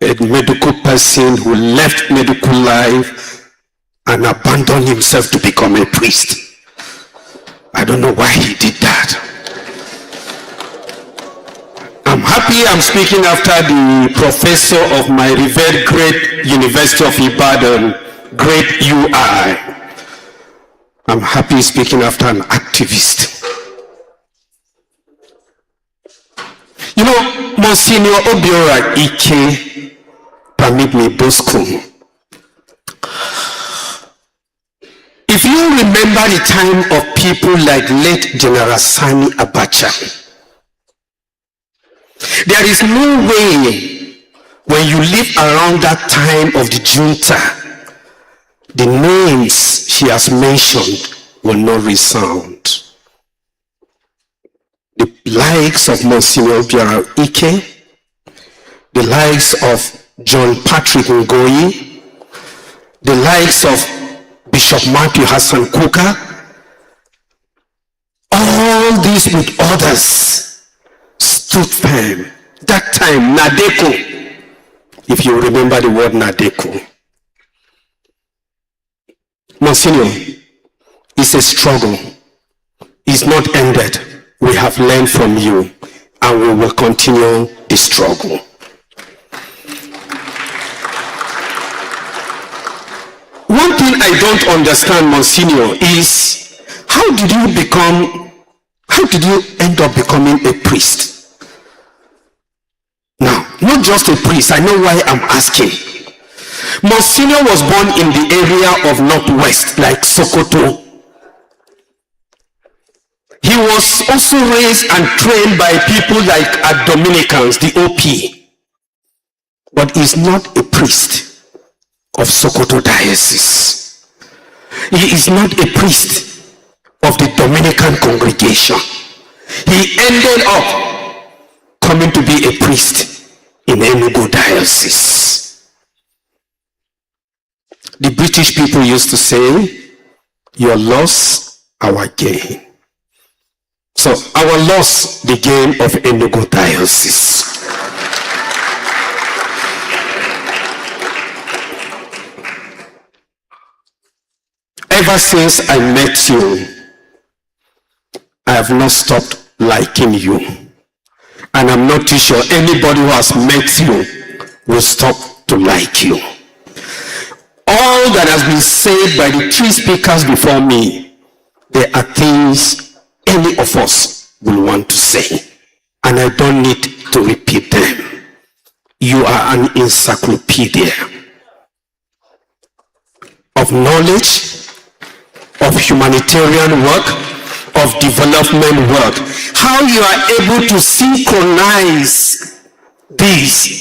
a medical person who left medical life and abandoned himself to become a priest. I don't know why he did that. I'm happy I'm speaking after the professor of my revered great University of Ibadan, great UI. I'm happy speaking after an activist. You know, Monsignor Obiora Ike, permit me Bosco. If you remember the time of people like late General Sani Abacha, there is no way when you live around that time of the junta, the names she has mentioned will not resound. The likes of Monsignor Obiora Ike, the likes of John Patrick Ngoyi, the likes of Bishop Matthew Hassan Kuka, all these with others stood firm. That time, Nadeko, if you remember the word Nadeko. Monsignor, it's a struggle. It's not ended. We have learned from you, and we will continue the struggle. One thing I don't understand, Monsignor, is how did you end up becoming a priest? Now, not just a priest, I know why I'm asking. Monsignor was born in the area of Northwest, like Sokoto. He was also raised and trained by people like Dominicans, the OP. But he's not a priest of Sokoto Diocese. He is not a priest of the Dominican congregation. He ended up coming to be a priest in Enugu Diocese. The British people used to say, your loss, our gain. So our loss, the gain of Enugu Diocese. Ever since I met you, I have not stopped liking you. And I'm not too sure anybody who has met you will stop to like you. All that has been said by the three speakers before me, there are things any of us will want to say. And I don't need to repeat them. You are an encyclopedia of knowledge, of humanitarian work, of development work. How you are able to synchronize these.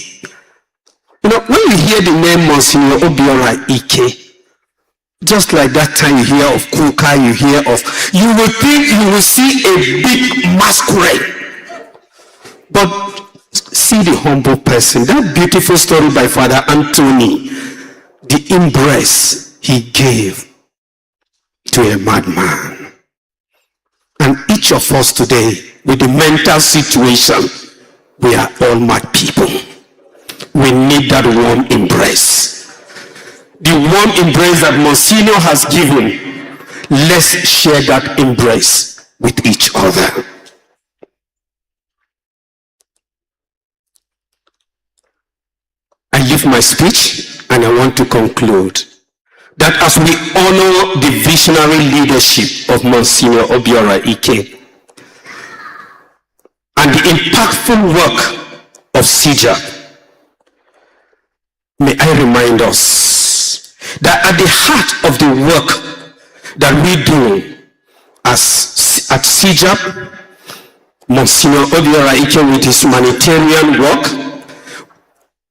You know, when you hear the name Monsignor Obiora Ike, just like that time you hear of Kuka, you will think you will see a big masquerade. But see the humble person. That beautiful story by Father Anthony, the embrace he gave to a madman. And each of us today, with the mental situation, we are all mad people. We need that warm embrace. The warm embrace that Monsignor has given, let's share that embrace with each other. I leave my speech and I want to conclude that as we honor the visionary leadership of Monsignor Obiora Ike and the impactful work of CIDJAP, may I remind us that at the heart of the work that we do at CIDJAP, Monsignor Obiora Ike with his humanitarian work,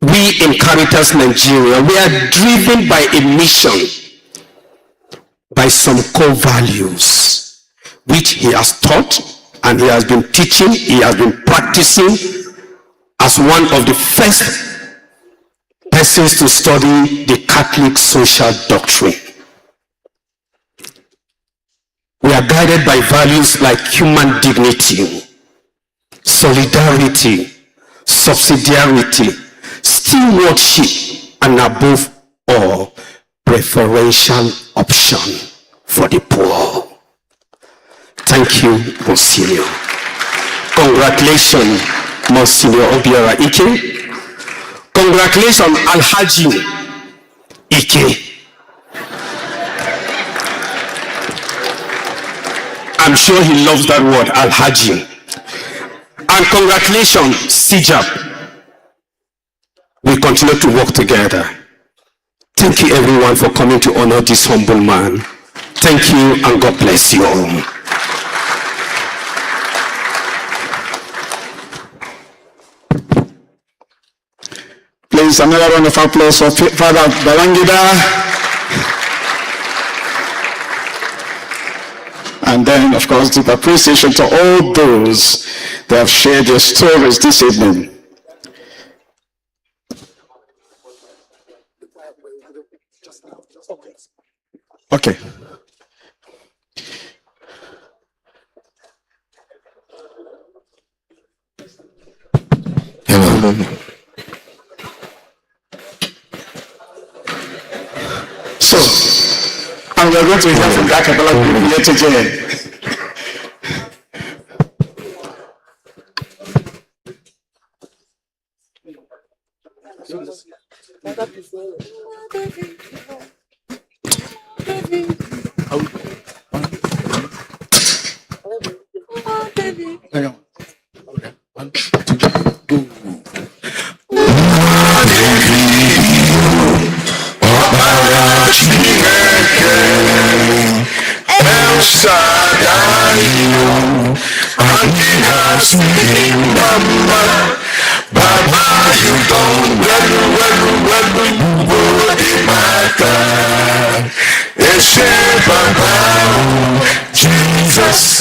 we in Caritas Nigeria, we are driven by a mission, by some core values, which he has taught and he has been teaching, he has been practicing as one of the first persons to study the Catholic social doctrine. We are guided by values like human dignity, solidarity, subsidiarity, stewardship, and above all, preferential option for the poor. Thank you, Monsignor. Congratulations, Monsignor Obiora Ike. Congratulations, Alhaji Ike. I'm sure he loves that word, Alhaji. And congratulations, CIDJAP. We continue to work together. Thank you, everyone, for coming to honor this humble man. Thank you, and God bless you all. Please, another round of applause for Father Balangida. And then, of course, deep appreciation to all those that have shared their stories this evening. Okay. Hello. So, and we're going to hear from the acapella group yet again. Hang on. Okay. 1, 2, go. Baba, you don't Jesus, Baba, you don't Jesus,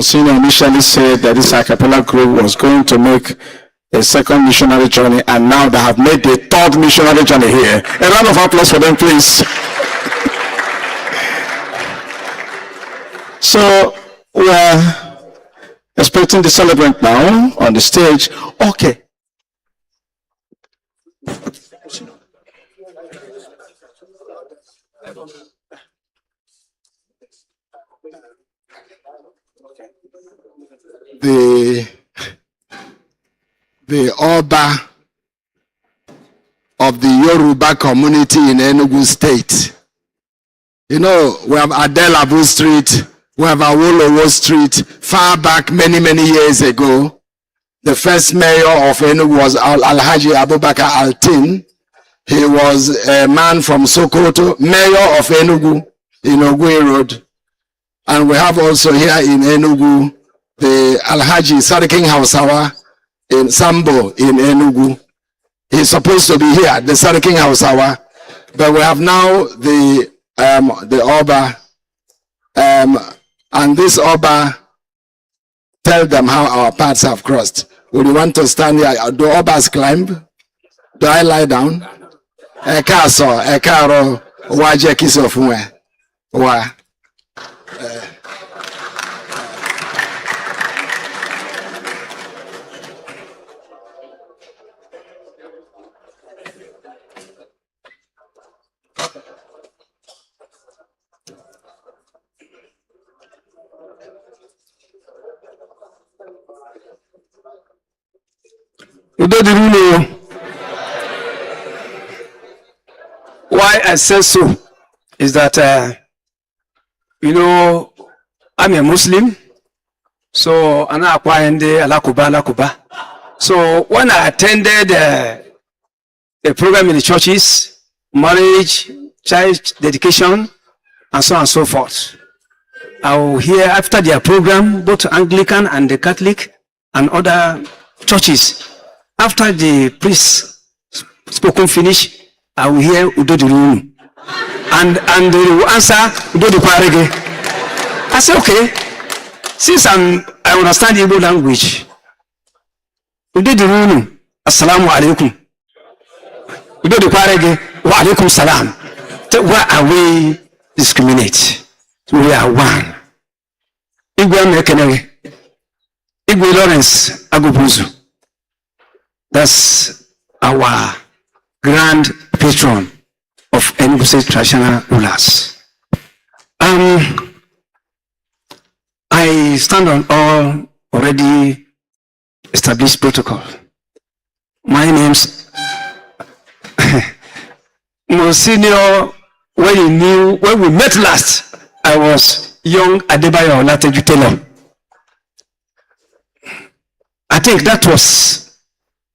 Monsignor initially said that this a cappella group was going to make a second missionary journey, and now they have made the third missionary journey here. A round of applause for them, please. So we're expecting the celebrant now on the stage. Okay. The Oba of the Yoruba community in Enugu State. You know, we have Adelabu Street, we have Awolowo Street. Far back, many years ago, the first mayor of Enugu was Alhaji Abubakar Altin. He was a man from Sokoto, mayor of Enugu, in Ogwe Road. And we have also here in Enugu, the Alhaji Sadiking Hausawa in Sambo in Enugu. He's supposed to be here, the Sadiking Hausawa. But we have now the Oba, and this Oba tell them how our paths have crossed. Would you want to stand here? Do Obas climb? Do I lie down? Ekaso, Ekaro, Waje Kisofunwe. Wa. Why I say so is that, I'm a Muslim, so I'm alakuba. So when I attended a program in the churches, marriage, child dedication, and so on and so forth, I will hear after their program, both Anglican and the Catholic and other churches, after the priest spoken finish, I will hear Udo the room. And they will answer Udo the Parege. I say, okay, since I understand the Igbo language, Udo the room, Assalamu alaikum. Udo the Parege, wa alaikum salam. Why are we discriminate? We are one. Igwe Mekenere, Igwe Lawrence Agubuzu. That's our grand patron of Enugu State traditional rulers. I stand on all already established protocol. My name's Monsignor. When we met last, I was young Adebayo Olateju Taylor. I think that was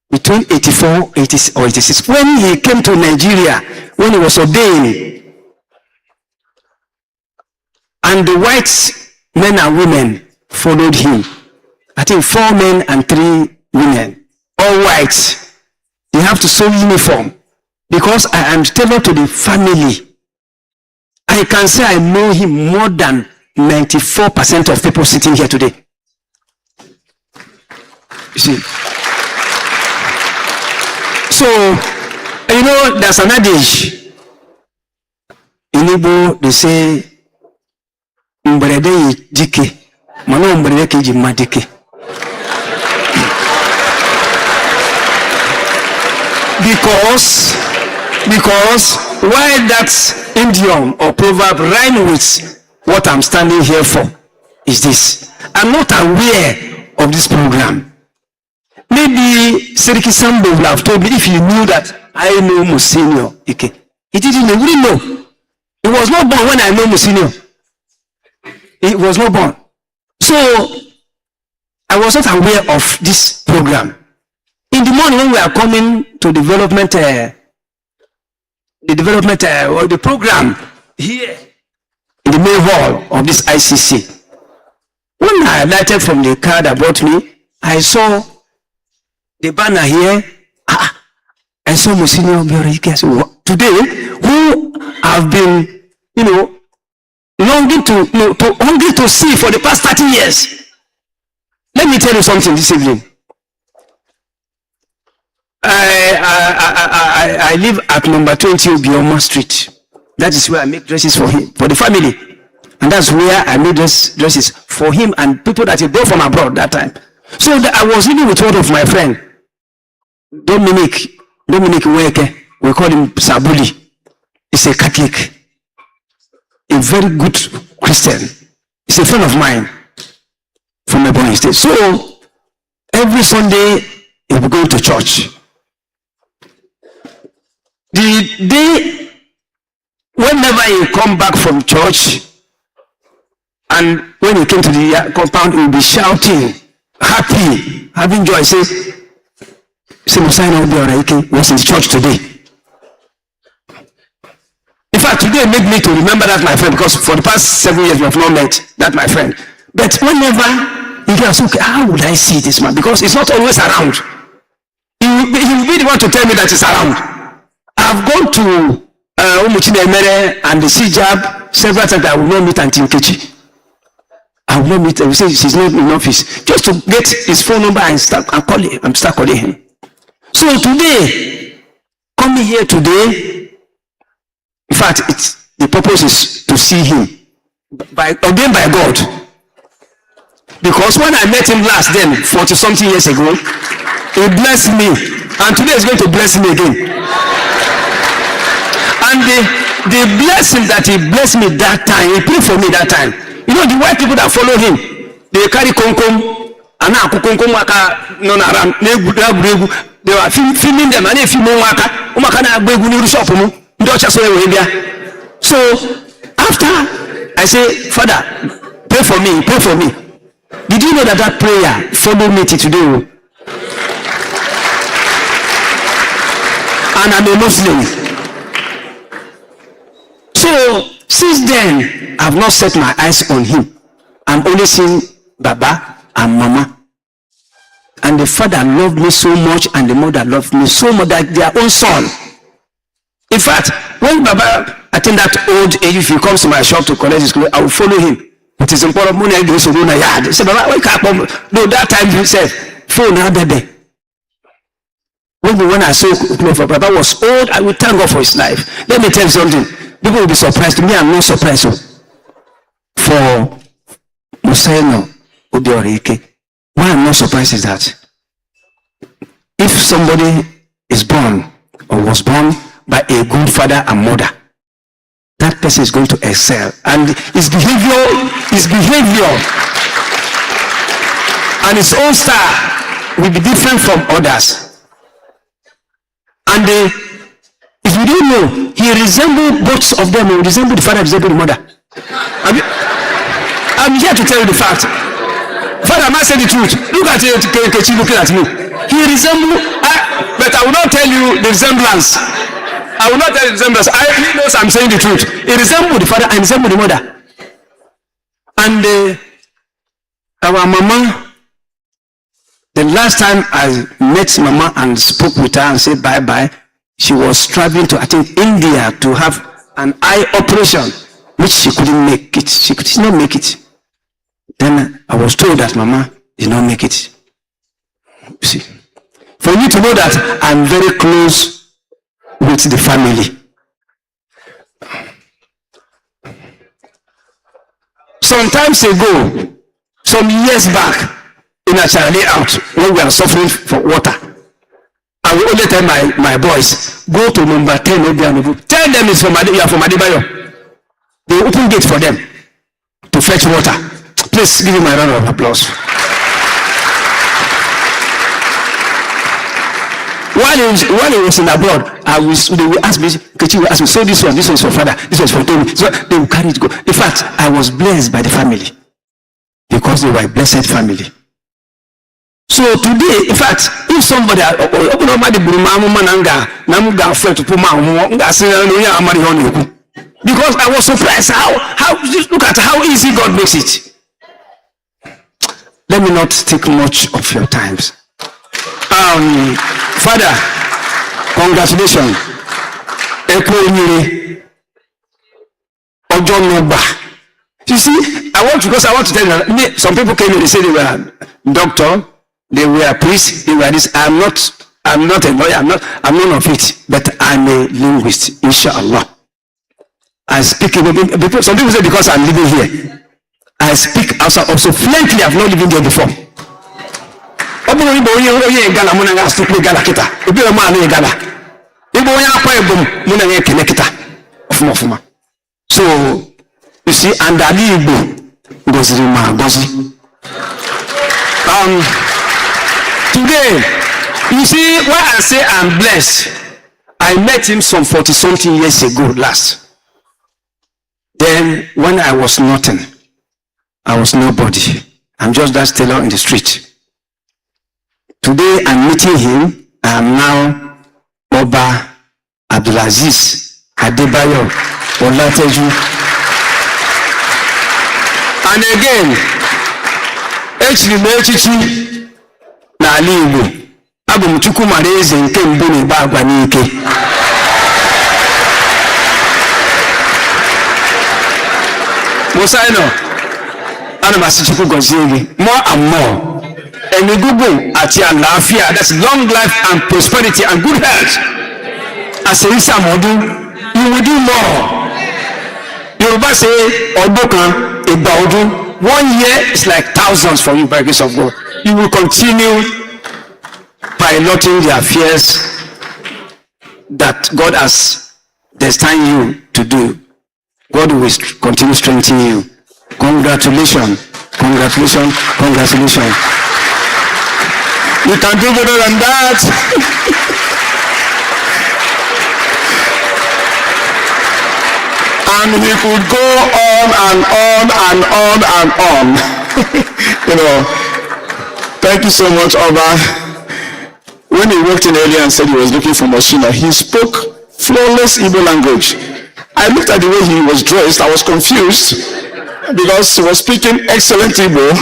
between 84, 80, or 86. When he came to Nigeria, when he was ordained, and the white men and women followed him. I think 4 men and 3 women, all white. They have to sew uniform because I am tailored to the family. I can say I know him more than 94% of people sitting here today. You see. So, there's an adage in Igbo. They say, "Mberede dike, mano mberede keji madike." Because why that idiom or proverb rhyme with what I'm standing here for is this: I'm not aware of this program. Maybe Seriki Sambo would have told me if he knew that I know Monsignor Ike. He didn't know. He wouldn't know. He was not born when I know Monsignor. He was not born. So I was not aware of this program. In the morning when we are coming to the program here in the main hall of this ICC, when I alighted from the car that brought me, I saw the banner here. I saw Monsignor Obiora Ike. So today, who have been, longing hungry to see for the past 30 years. Let me tell you something this evening. I live at number 20 Obioma Street. That is where I make dresses for him, for the family. And that's where I made dresses for him and people that he brought from abroad that time. So I was living with one of my friends, Dominic Weke. We call him Sabuli. He's a Catholic, a very good Christian. He's a friend of mine from Ebonyi State. So every Sunday he will go to church. The day, whenever he come back from church, and when he came to the compound, he will be shouting, happy, having joy. Say Monsignor Obiora Ike was in church today. today made me to remember that my friend, because for the past 7 years we have not met that my friend. But whenever he goes, okay, how would I see this man? Because he's not always around. He will be the one to tell me that he's around. I've gone to Umuchine and the CIDJAP several times. I will not meet Auntie Nkechi. I will not meet. I will say she's not in office, just to get his phone number and start calling him. So today, coming here today, in fact, the purpose is to see him, ordained by God. Because when I met him last, then 40-something years ago, he blessed me, and today he's going to bless me again. And the blessing that he blessed me that time, he prayed for me that time. You know, the white people that follow him, they carry konkom, and now konkom waka no naram, they were filming them, and they film waka, na bregu ni shop mu, ndocha so we So after I say, Father, pray for me, pray for me. Did you know that prayer followed me till today? And I'm a Muslim. So since then, I've not set my eyes on him. I'm only seeing Baba and Mama. And the father loved me so much, and the mother loved me so much that their own son. In fact, when Baba attend that old age, if he comes to my shop to collect his clothes, I will follow him. It is important money I do so in a yard. Say, Baba, wake up. No, that time he said, phone now, baby. When I saw for Baba was old, I would thank God for his life. Let me tell you something. People will be surprised. To me, I'm not surprised. For Msgr, Obiora Ike, why I'm not surprised is that if somebody is born or was born by a good father and mother, that person is going to excel, and his behavior and his own style will be different from others. And if you don't know, he resembles both of them. He resembles the father, resembles the mother. I'm here to tell you the fact. Father, I say the truth. Look at Kechi looking at me. He resembles, but I will not tell you the resemblance. I will not tell you the resemblance. He knows I'm saying the truth. He resembles the father and resembles the mother. And our mama, the last time I met mama and spoke with her and said bye-bye, she was traveling to, I think, India to have an eye operation, which she couldn't make it. She could not make it. Then I was told that mama did not make it. You see, for you to know that I'm very close with the family. Sometimes ago, some years back, in a Charlie out, when we are suffering for water, I will only tell my boys, go to number 10, tell them it's from Adebayo. They open gate for them to fetch water. Please give him a round of applause. While he was in abroad, they will ask me, so this one is for father, this one is for Tony. So they will carry it go. In fact, I was blessed by the family because they were a blessed family. So today, in fact, if somebody open up the because I was surprised how just look at how easy God makes it. Let me not take much of your times. Father, congratulations. You see, I want to tell you, some people came in and said they were doctor, they were priest, they were this. I'm not a lawyer, I'm none of it, but I'm a linguist, inshallah. I speak, some people say because I'm living here, I speak also fluently. I've not lived there before. So you see, and today, you see, why I say I'm blessed, I met him some 40-something years ago last. Then when I was nothing, I was nobody. I'm just that tailor in the street. Today I'm meeting him. I am now Oba Abdulaziz Adebayo Olateju. And again, echiri m echichi n'ala Igbo. Abụ m Chukwumara eze nke mbụ n'Igbo agwa n'ike. Mosaino, ana m asị Chukwu gọzie gị more and more. Emigugu àti àlàáfíà, that's long life and prosperity and good health. As a Isa Modu, you will do more. Yoruba say, ọdún kan, ìgbà ọdún. 1 year is like thousands for you by the grace of God. You will continue piloting the affairs that God has destined you to do. God will continue strengthening you. Congratulations, congratulations, congratulations. You can do better than that. And we could go on and on and on and on. You know, thank you so much, Oba. When he walked in earlier and said he was looking for Moshina, he spoke flawless Igbo language. I looked at the way he was dressed, I was confused because he was speaking excellent Igbo,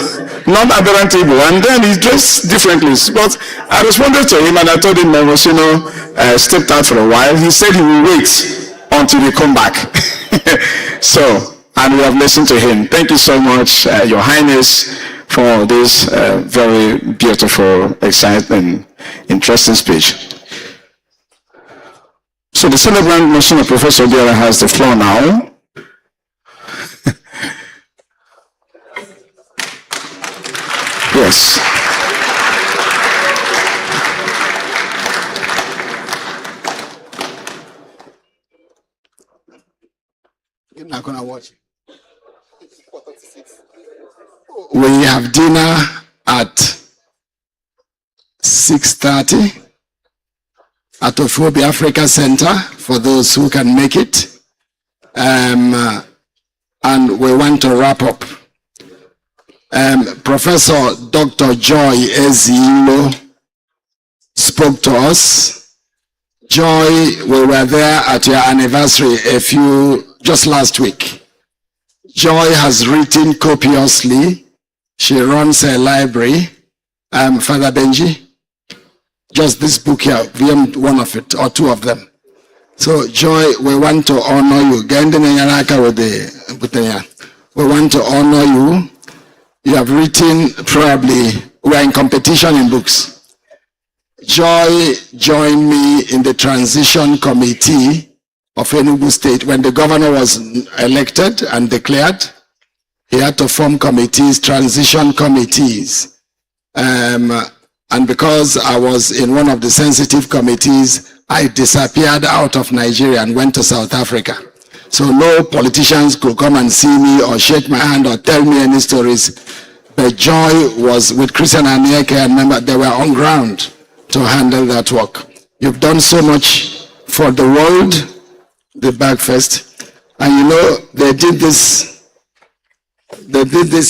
not aberrant Igbo, and then he dressed differently. But I responded to him and I told him that Moshino stepped out for a while. He said he will wait until we come back. So, and we have listened to him. Thank you so much, Your Highness, for this very beautiful, exciting, interesting speech. So the celebrant National Professor Obiora has the floor now. Yes. You're not gonna watch it. We have dinner at 6:30 at Ofobi Africa Center for those who can make it. And we want to wrap up. Professor Dr. Joy Ezilo spoke to us. Joy, we were there at your anniversary just last week. Joy has written copiously. She runs a library. Father Benji, just this book here, one of it, or two of them. So Joy, we want to honor you. We want to honor you. You have written, probably, we are in competition in books. Joy joined me in the transition committee of Enugu State. When the governor was elected and declared, he had to form committees, transition committees. And because I was in one of the sensitive committees, I disappeared out of Nigeria and went to South Africa. So no politicians could come and see me or shake my hand or tell me any stories. But Joy was with Christian Anieke and remember they were on ground to handle that work. You've done so much for the world, the Bergfest. And you know, they did this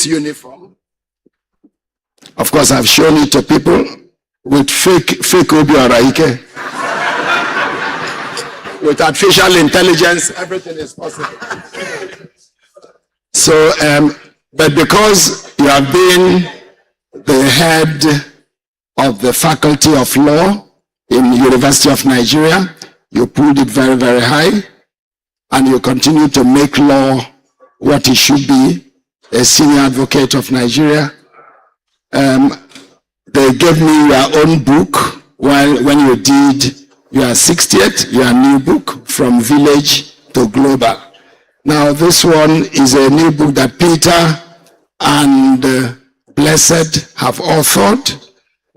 uniform. Of course, I've shown it to people with fake Obiora Ike. With artificial intelligence, everything is possible. So, but because you have been the head of the Faculty of Law in University of Nigeria, you pulled it very, very high, and you continue to make law what it should be, a senior advocate of Nigeria. They gave me your own book when you did your 60th, your new book, From Village to Global. Now this one is a new book that Peter and Blessed have authored,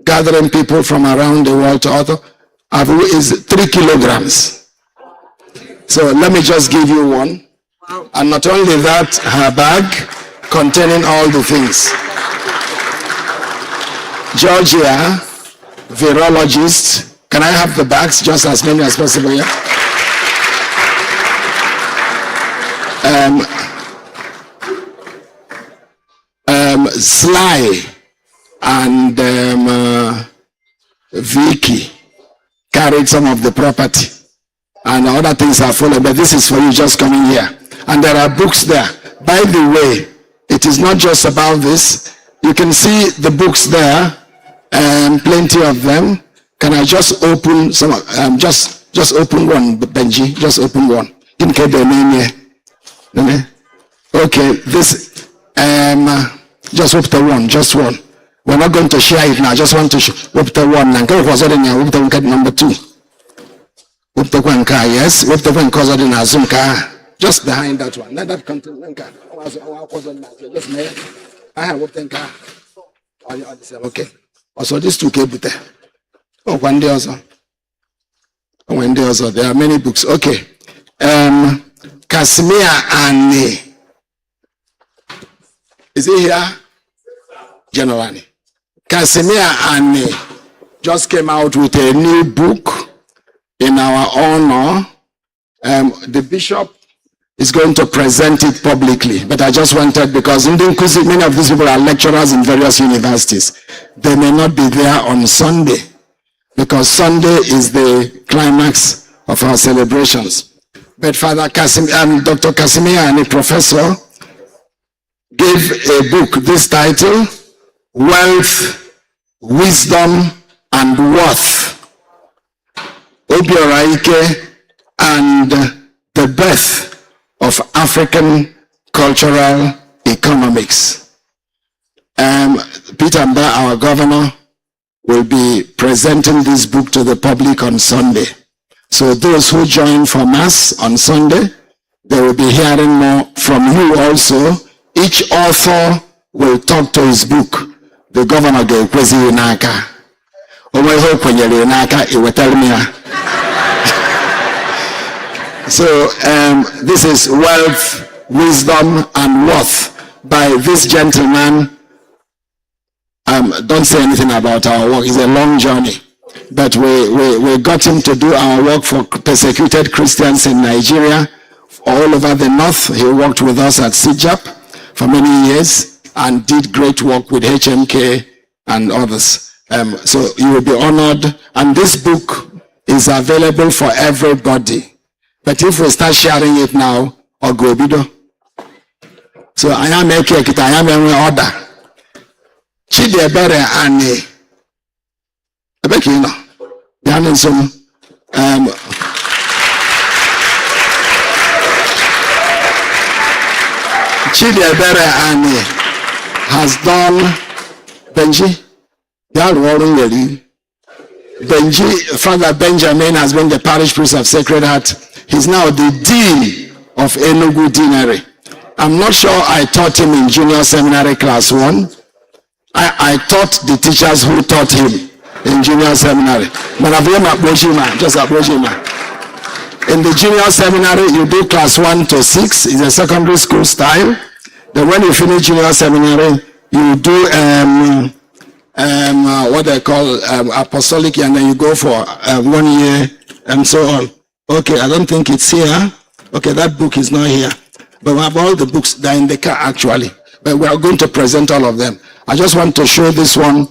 gathering people from around the world to author. Is 3 kilograms. So let me just give you one. And not only that, her bag containing all the things. Georgia, virologist. Can I have the bags, just as many as possible, yeah? Sly and Vicky carried some of the property. and other things are followed, but this is for you just coming here. And there are books there. By the way, it is not just about this. You can see the books there, plenty of them. Can I just open some? Just open one, Benji. Just open one. Okay, this just open one, just one. We're not going to share it now. I just want to open one. And number 2. Yes, just behind that one. Let that continue. I have okay. Also, these 2 came there. Oh, one day also. One day also. There are many books. Okay. Casimir and is he here? Generally. Casimir and just came out with a new book in our honor. The bishop is going to present it publicly, but I just wanted, because many of these people are lecturers in various universities. They may not be there on Sunday, because Sunday is the climax of our celebrations. But Father Casimir, Dr. Casimir, and a professor, gave a book, this title, Wealth, Wisdom, and Worth. Obiora Ike and the Birth of African Cultural Economics. Peter Mba, our governor, will be presenting this book to the public on Sunday. So those who join for Mass on Sunday, they will be hearing more from you also. Each author will talk to his book. The governor gave Kwezi Naka. So this is Wealth, Wisdom, and Worth by this gentleman. Don't say anything about our work. It's a long journey. But we got him to do our work for persecuted Christians in Nigeria, all over the north. He worked with us at CIDJAP for many years and did great work with HMK and others. So you will be honored. And this book is available for everybody. But if we start sharing it now, or go bido. So I am making it, I am in order. Chidiebere and Ebekino. Yanin some Chidiebere and has done Benji. Benji, Father Benjamin has been the parish priest of Sacred Heart. He's now the dean of Enugu Deanery. I'm not sure I taught him in junior seminary class 1. I taught the teachers who taught him in junior seminary. But just in the junior seminary, you do class 1 to 6. It's a secondary school style. Then when you finish junior seminary, you do what they call apostolic, and then you go for 1 year and so on. Okay, I don't think it's here. Okay, that book is not here. But we have all the books that are in the car actually. But we are going to present all of them. I just want to show this one.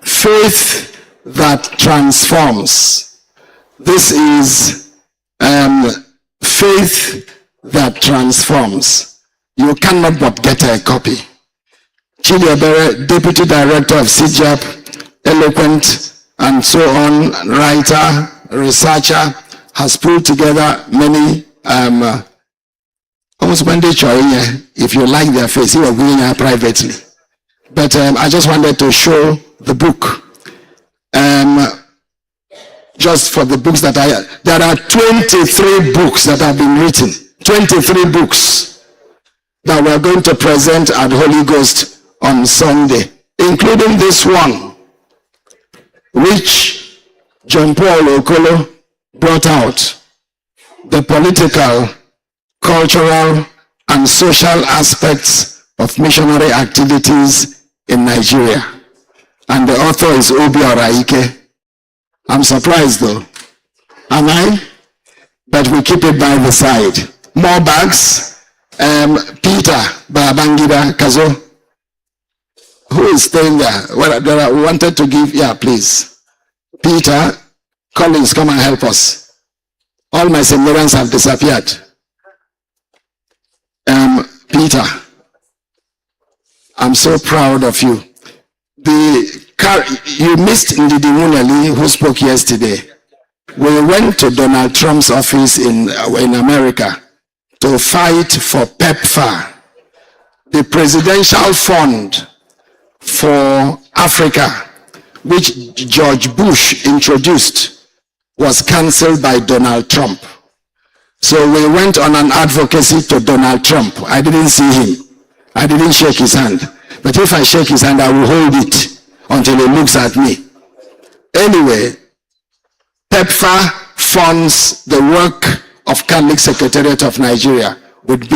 Faith that transforms. This is faith that transforms. You cannot but get a copy. Chidiebere, Deputy Director of CIDJAP, eloquent and so on, writer, researcher, has pulled together many, almost one day, if you like their face, he will go in privately. But I just wanted to show the book. Just for the books that there are 23 books that have been written. 23 books that we're going to present at Holy Ghost on Sunday, including this one, which John Paul Okolo brought out, the political, cultural, and social aspects of missionary activities in Nigeria. And the author is Obiora Ike. I'm surprised though. Am I? But we keep it by the side. More bags. Peter Babangida Kazo. Who is staying there? Well, we wanted to give, yeah, please. Peter Collins, come and help us. All my seminarians have disappeared. Peter, I'm so proud of you. You missed Ndidi Munali, who spoke yesterday. We went to Donald Trump's office in America to fight for PEPFAR, the Presidential Fund for Africa, which George Bush introduced, was cancelled by Donald Trump. So we went on an advocacy to Donald Trump. I didn't see him. I didn't shake his hand. But if I shake his hand, I will hold it until he looks at me. Anyway, PEPFAR funds the work of Catholic Secretariat of Nigeria with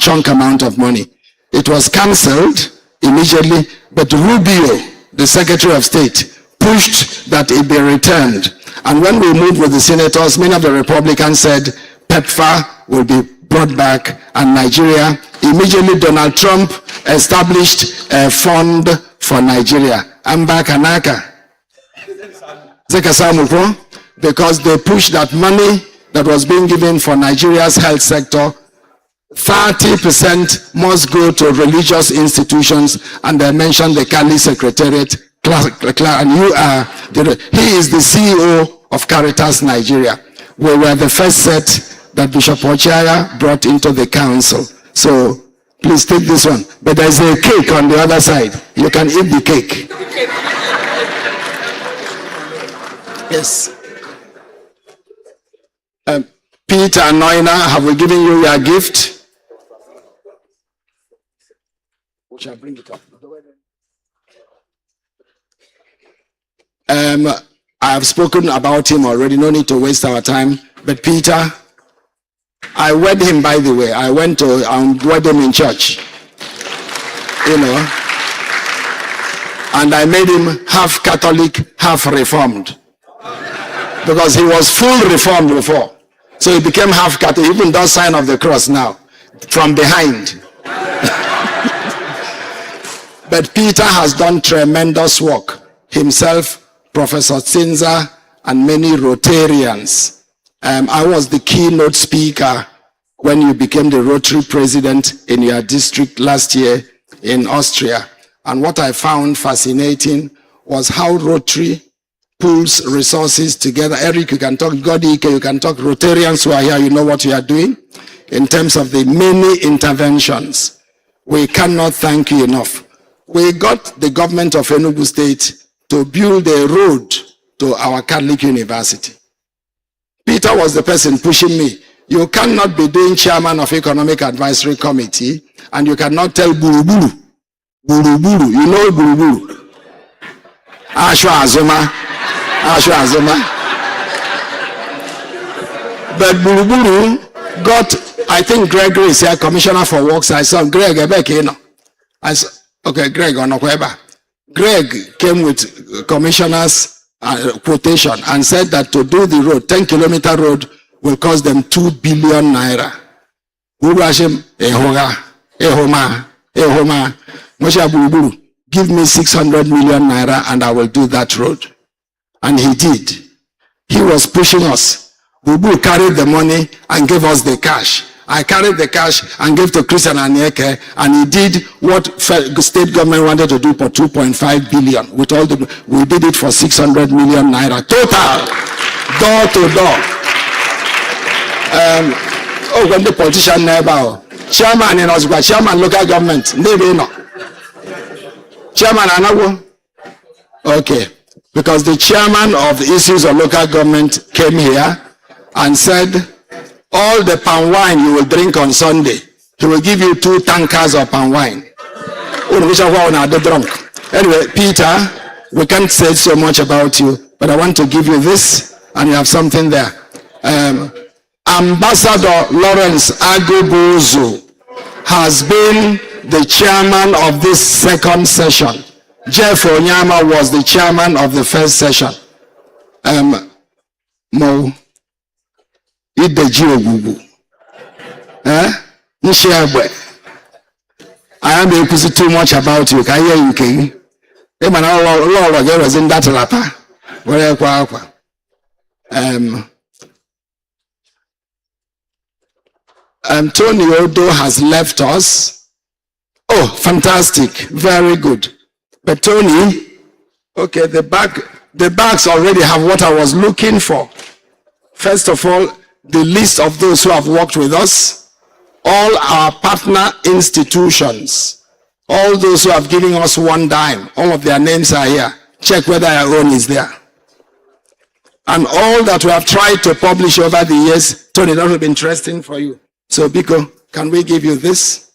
chunk amount of money. It was cancelled immediately, but Rubio, the Secretary of State, pushed that it be returned. And when we moved with the senators, many of the Republicans said PEPFAR will be brought back, and Nigeria, immediately Donald Trump established a fund for Nigeria. Ambakanaka. Because they pushed that money that was being given for Nigeria's health sector, 30% must go to religious institutions, and they mentioned the Catholic Secretariat, and he is the CEO of Caritas Nigeria. We were the first set that Bishop Ochaya brought into the council. So please take this one. But there's a cake on the other side. You can eat the cake. Yes. Peter and Noina, have we given you your gift? We shall bring it up. I have spoken about him already, no need to waste our time. But Peter, I wed him, by the way. I went to wed him in church. You know. And I made him half Catholic, half Reformed. Because he was full Reformed before. So he became half Catholic. He even does sign of the cross now. From behind. But Peter has done tremendous work. Himself, Professor Tsinza, and many Rotarians. I was the keynote speaker when you became the Rotary president in your district last year in Austria. And what I found fascinating was how Rotary pulls resources together. Eric, you can talk. God Ike, you can talk. Rotarians who are here, you know what you are doing. In terms of the many interventions, we cannot thank you enough. We got the government of Enugu State to build a road to our Catholic University. Peter was the person pushing me. You cannot be doing chairman of Economic Advisory Committee and you cannot tell Buruburu. Buruburu, you know Buruburu. Ashwa Azuma. Ashwa Azuma. But Buruburu got, I think Gregory is here, Commissioner for Works. I saw Greg Ebekino. I said, okay, Greg Onokweba. Greg came with commissioners quotation and said that to do the road, 10-kilometer road, will cost them 2 billion naira. Give me 600 million naira and I will do that road. And he did. He was pushing us. Bubu carried the money and gave us the cash. I carried the cash and gave to Christian Anyeke, and he did what state government wanted to do for 2.5 billion. We did it for 600 million naira total, door to door. When the politician never, chairman in Osgwa, chairman local government, no. Chairman Anago, okay, because the chairman of the issues of local government came here and said, all the palm wine you will drink on Sunday, he will give you 2 tankers of palm wine. Anyway, Peter, we can't say so much about you, but I want to give you this, and you have something there. Ambassador Lawrence Agobozo has been the chairman of this second session. Jeff Onyama was the chairman of the first session. Mo. I am able to say too much about you. Can you hear you? Was in that rapper. Tony Odo has left us. Oh, fantastic. Very good. But Tony, okay, the bags already have what I was looking for. First of all, the list of those who have worked with us, all our partner institutions, all those who have given us one dime, all of their names are here. Check whether our own is there. And all that we have tried to publish over the years, Tony, that will be interesting for you. So, Biko, can we give you this?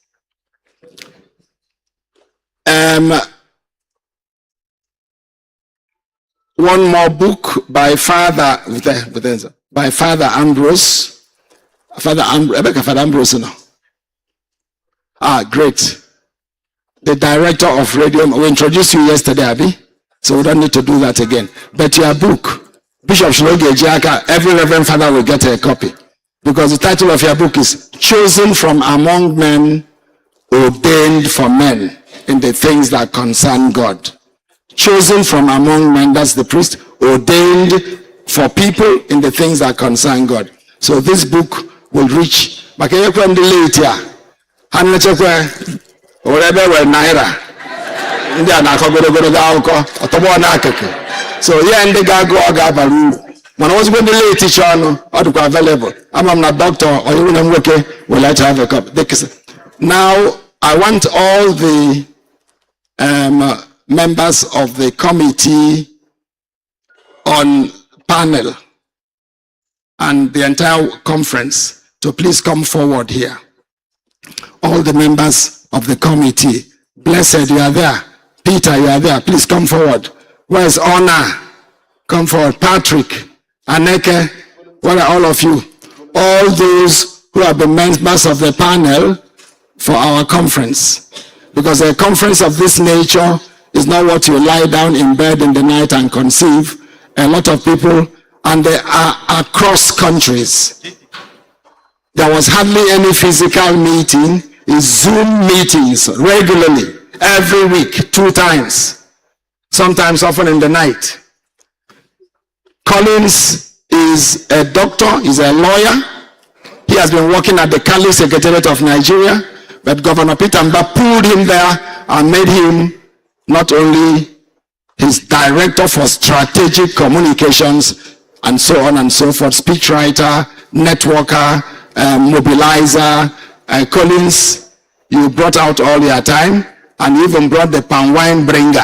One more book by Father Ambrose. Father Ambrose, no. Great. The director of radio. We introduced you yesterday, Abby, so we don't need to do that again. But your book, Bishop Shloge Ejaka, every Reverend Father will get a copy. Because the title of your book is Chosen from Among Men, Ordained for Men in the Things That Concern God. Chosen from among men, that's the priest, ordained for people in the things that concern God. So this book will reach. So yeah, and the guy go when I was going to lay teacher available. I'm not doctor or even I'm okay. We'll let you have a copy. Now I want all the members of the committee on panel and the entire conference to please come forward here. All the members of the committee. Blessed, you are there. Peter, you are there. Please come forward. Where's Honor? Come forward. Patrick, Aneke, where are all of you? All those who are the members of the panel for our conference. Because a conference of this nature is not what you lie down in bed in the night and conceive. A lot of people, and they are across countries. There was hardly any physical meeting. It's Zoom meetings regularly, every week, 2 times. Sometimes often in the night. Collins is a doctor, he's a lawyer. He has been working at the Kali Secretariat of Nigeria, but Governor Peter Mba pulled him there and made him not only his director for strategic communications and so on and so forth, speechwriter, networker, mobilizer. Collins, you brought out all your time and you even brought the palm wine bringer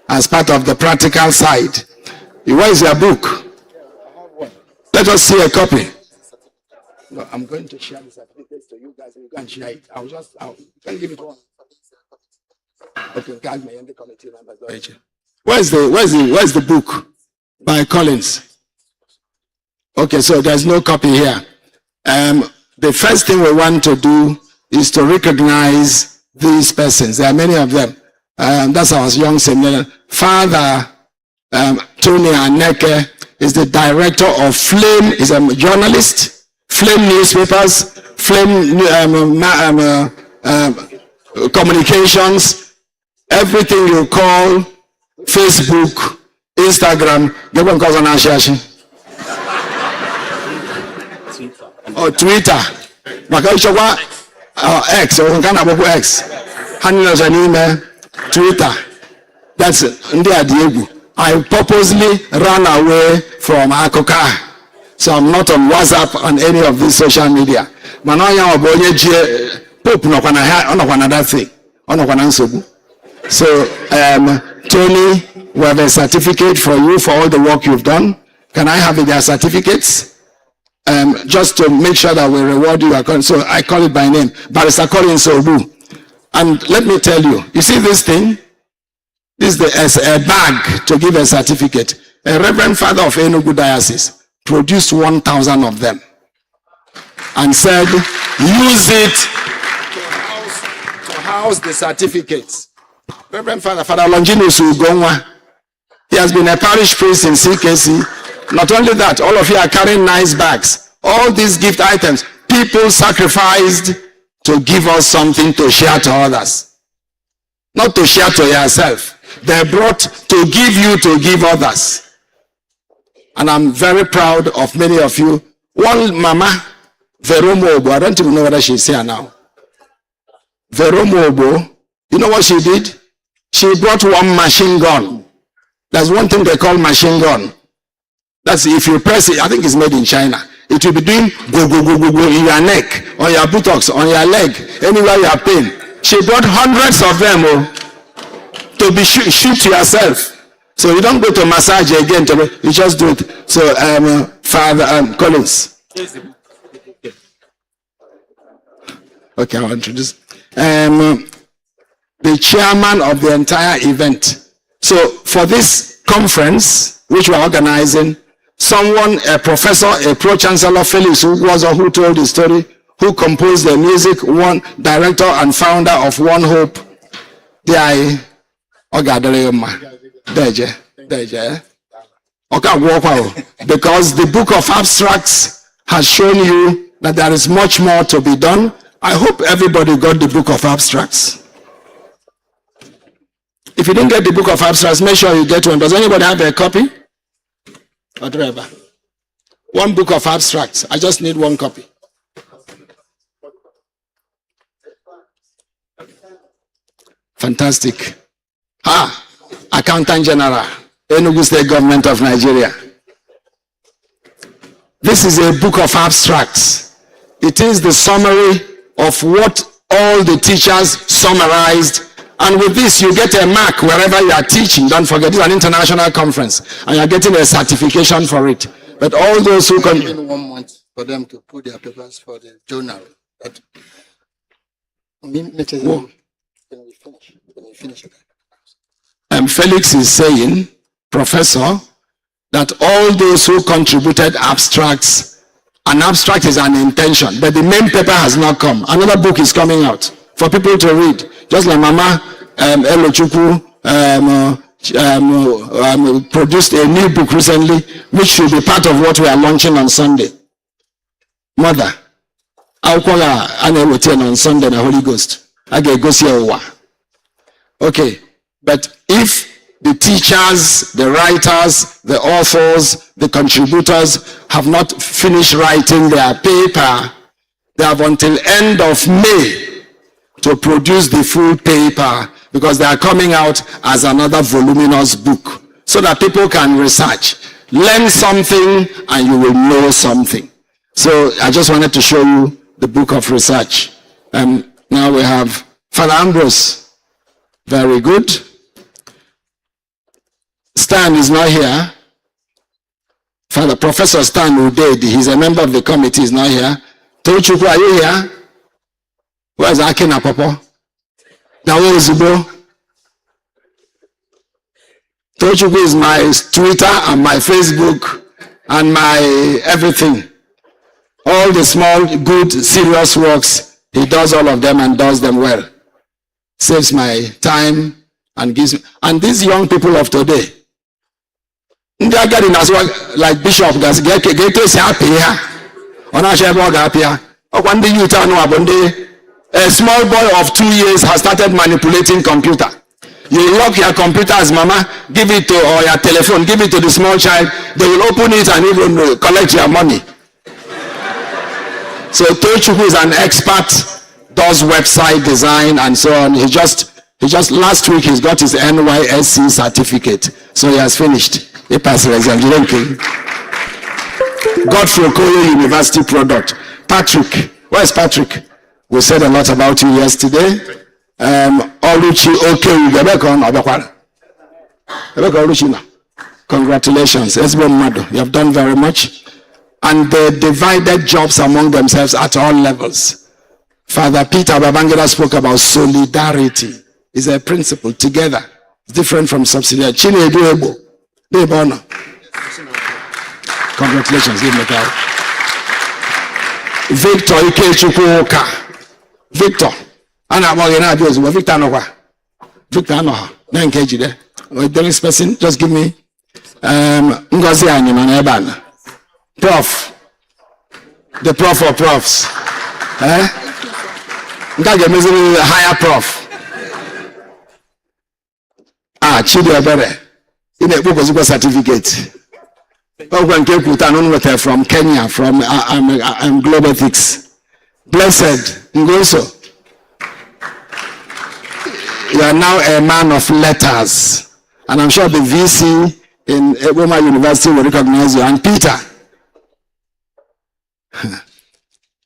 as part of the practical side. Where is your book? Let us see a copy. No, I'm going to share the certificates to you guys and you can share it. I'll can give it one. Okay, guide me and the committee members. Where's the book by Collins? Okay, so there's no copy here. The first thing we want to do is to recognize these persons. There are many of them. That's our young seminary. Father Tony Aneke is the director of Flame, is a journalist, Flame newspapers, Flame communications, everything you call Facebook, Instagram, or Twitter. X, or X. Handles an email, Twitter. That's Diego. I purposely ran away from Akoka. So I'm not on WhatsApp on any of these social media. Pope no another thing. So Tony, we have a certificate for you for all the work you've done. Can I have their certificates? Just to make sure that we reward you. So I call it by name, Barrister Collins Obu. And let me tell you, you see this thing? This is a bag to give a certificate. A Reverend Father of Enugu Diocese produced 1,000 of them and said, use it to house the certificates. Reverend Father Longinus Ugongwa, he has been a parish priest in CKC. Not only that, all of you are carrying nice bags. All these gift items, people sacrificed to give us something to share to others. Not to share to yourself. They brought to give you to give others. And I'm very proud of many of you. One mama, Veromobo, I don't even know whether she's here now. Veromobo, you know what she did? She brought one machine gun. There's one thing they call machine gun. That's if you press it, I think it's made in China. It will be doing go, go, go, go, go in your neck, on your buttocks, on your leg, anywhere you are pain. She brought hundreds of them to be shoot yourself. So you don't go to massage again, you just do it. So, Father Collins. Okay, I'll introduce. The chairman of the entire event. So for this conference, which we're organizing, someone, a professor, a pro-chancellor, Felix, who told the story, who composed the music, one director and founder of One Hope, because the book of abstracts has shown you that there is much more to be done. I hope everybody got the book of abstracts. If you didn't get the book of abstracts, make sure you get one. Does anybody have a copy? Or driver? One book of abstracts. I just need one copy. Fantastic. Accountant General, Enugu State Government of Nigeria. This is a book of abstracts. It is the summary of what all the teachers summarized. And with this, you get a mark wherever you are teaching. Don't forget, it's an international conference. And you're getting a certification for it. But all those who come... in 1 month for them to put their papers for the journal. That... When we finish it. Felix is saying, Professor, that all those who contributed abstracts, an abstract is an intention, but the main paper has not come. Another book is coming out for people to read. Just like Mama Elochukwu produced a new book recently, which should be part of what we are launching on Sunday. Mother, I'll call her on Sunday, the Holy Ghost. I get go see her. Okay, but if the teachers, the writers, the authors, the contributors have not finished writing their paper, they have until end of May to produce the full paper, because they are coming out as another voluminous book, so that people can research, learn something, and you will know something. So I just wanted to show you the book of research. Now we have Father Ambrose. Very good. Stan is not here. Father Professor Stan Udedi, he's a member of the committee, is not here. Tochukwu, are you here? Where's Akina Popo? Now where is Ubo? Tochukwu is my Twitter and my Facebook and my everything. All the small, good, serious works, he does all of them and does them well. Saves my time and gives me. And these young people of today, they are getting as well, like Bishop, get happy here. One day you tell a small boy of 2 years has started manipulating computer. You lock your computer as mama, give it to, or your telephone, give it to the small child, they will open it and even collect your money. So Tochukwu is an expert, does website design and so on. He just last week he's got his NYSC certificate. So he has finished. He passed the exam. Godfrey Okoye University product. Patrick, where's Patrick? We said a lot about you yesterday. Oluchi congratulations. You have done very much. And they divided jobs among themselves at all levels. Father Peter Babangida spoke about solidarity. It's a principle together. It's different from subsidiarity. Congratulations. Give me that. Victor Ikechukwu. Victor. Victor no. Victor no. Then KG there. The next person, just give me Ngozi Anyimana. Prof. The Prof or Profs. Higher Prof. Chidi Obere. In a book was certificate. From Kenya, from Global Ethics. Blessed Ngoso. You are now a man of letters. And I'm sure the VC in Eboma University will recognize you. And Peter.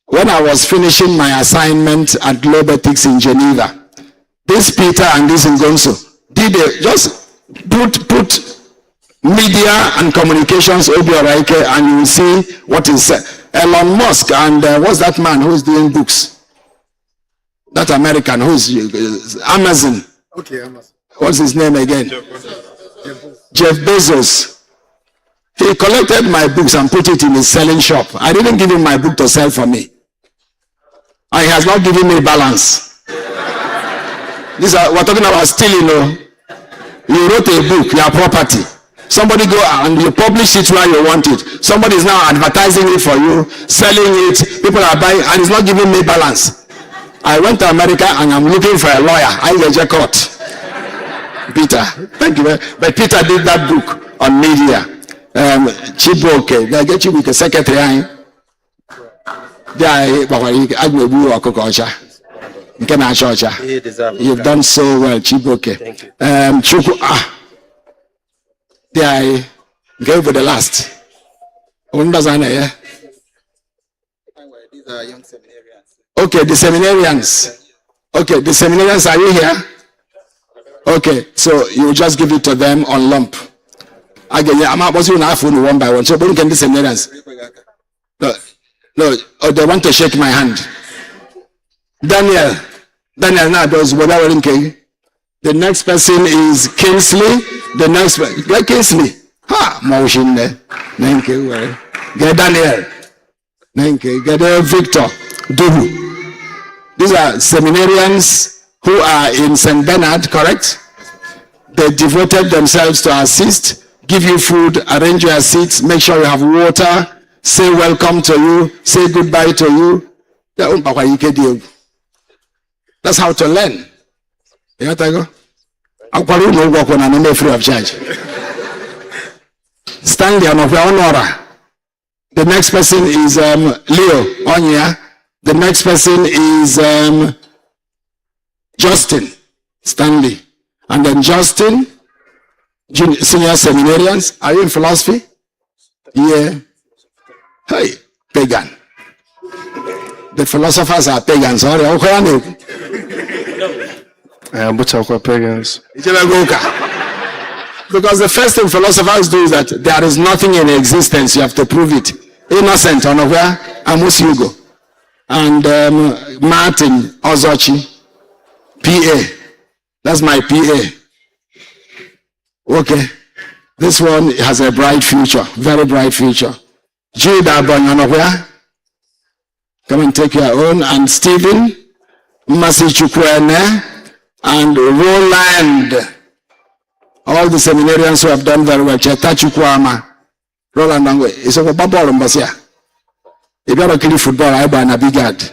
When I was finishing my assignment at Global Ethics in Geneva, this Peter and this Ngonso did just put media and communications Obiora Ike, and you will see what is said. Elon Musk and what's that man who's doing books? That American who's Amazon. Okay, Amazon. What's his name again? Jeff Bezos. He collected my books and put it in his selling shop. I didn't give him my book to sell for me. And he has not given me balance. We're talking about stealing. You wrote a book, your property. Somebody go and you publish it where you want it. Somebody is now advertising it for you, selling it. People are buying, and it's not giving me balance. I went to America and I'm looking for a lawyer. I get a court. Peter, thank you. But Peter did that book on media. Chiboke, they get you with a secretary. You've done so well, Chiboke. Thank you. I gave for the last. These are young seminarians. Okay, the seminarians. Okay, the seminarians, are you here? Okay, so you just give it to them on lump. Again, I'm not supposed to one by one. So, but can the seminarians? No, they want to shake my hand. Daniel now does whatever in King. The next person is Kingsley. The next person, get Kingsley. Ha, motion there. Thank you. Get Daniel. Thank you. Get Victor. Dubu. These are seminarians who are in St. Bernard, correct? They devoted themselves to assist, give you food, arrange your seats, make sure you have water, say welcome to you, say goodbye to you. That's how to learn. You got to go? I'm free of charge. Stanley Honora. The next person is Leo Onya. The next person is Justin Stanley. And then Justin, senior seminarians. Are you in philosophy? Yeah. Hey, pagan. The philosophers are pagans. Sorry, pagans. Because the first thing philosophers do is that there is nothing in existence. You have to prove it. Innocent, unaware, Amos Hugo. And Martin Ozochi, PA. That's my PA. Okay. This one has a bright future, very bright future. Judah Banyanowea, come and take your own. And Stephen, Masi Chukwene, and Roland. All the seminarians who have done very well. Cheta Chukwama. Roland Angwe. It's a babble Mbasia. If you have a football, I buy a big ad.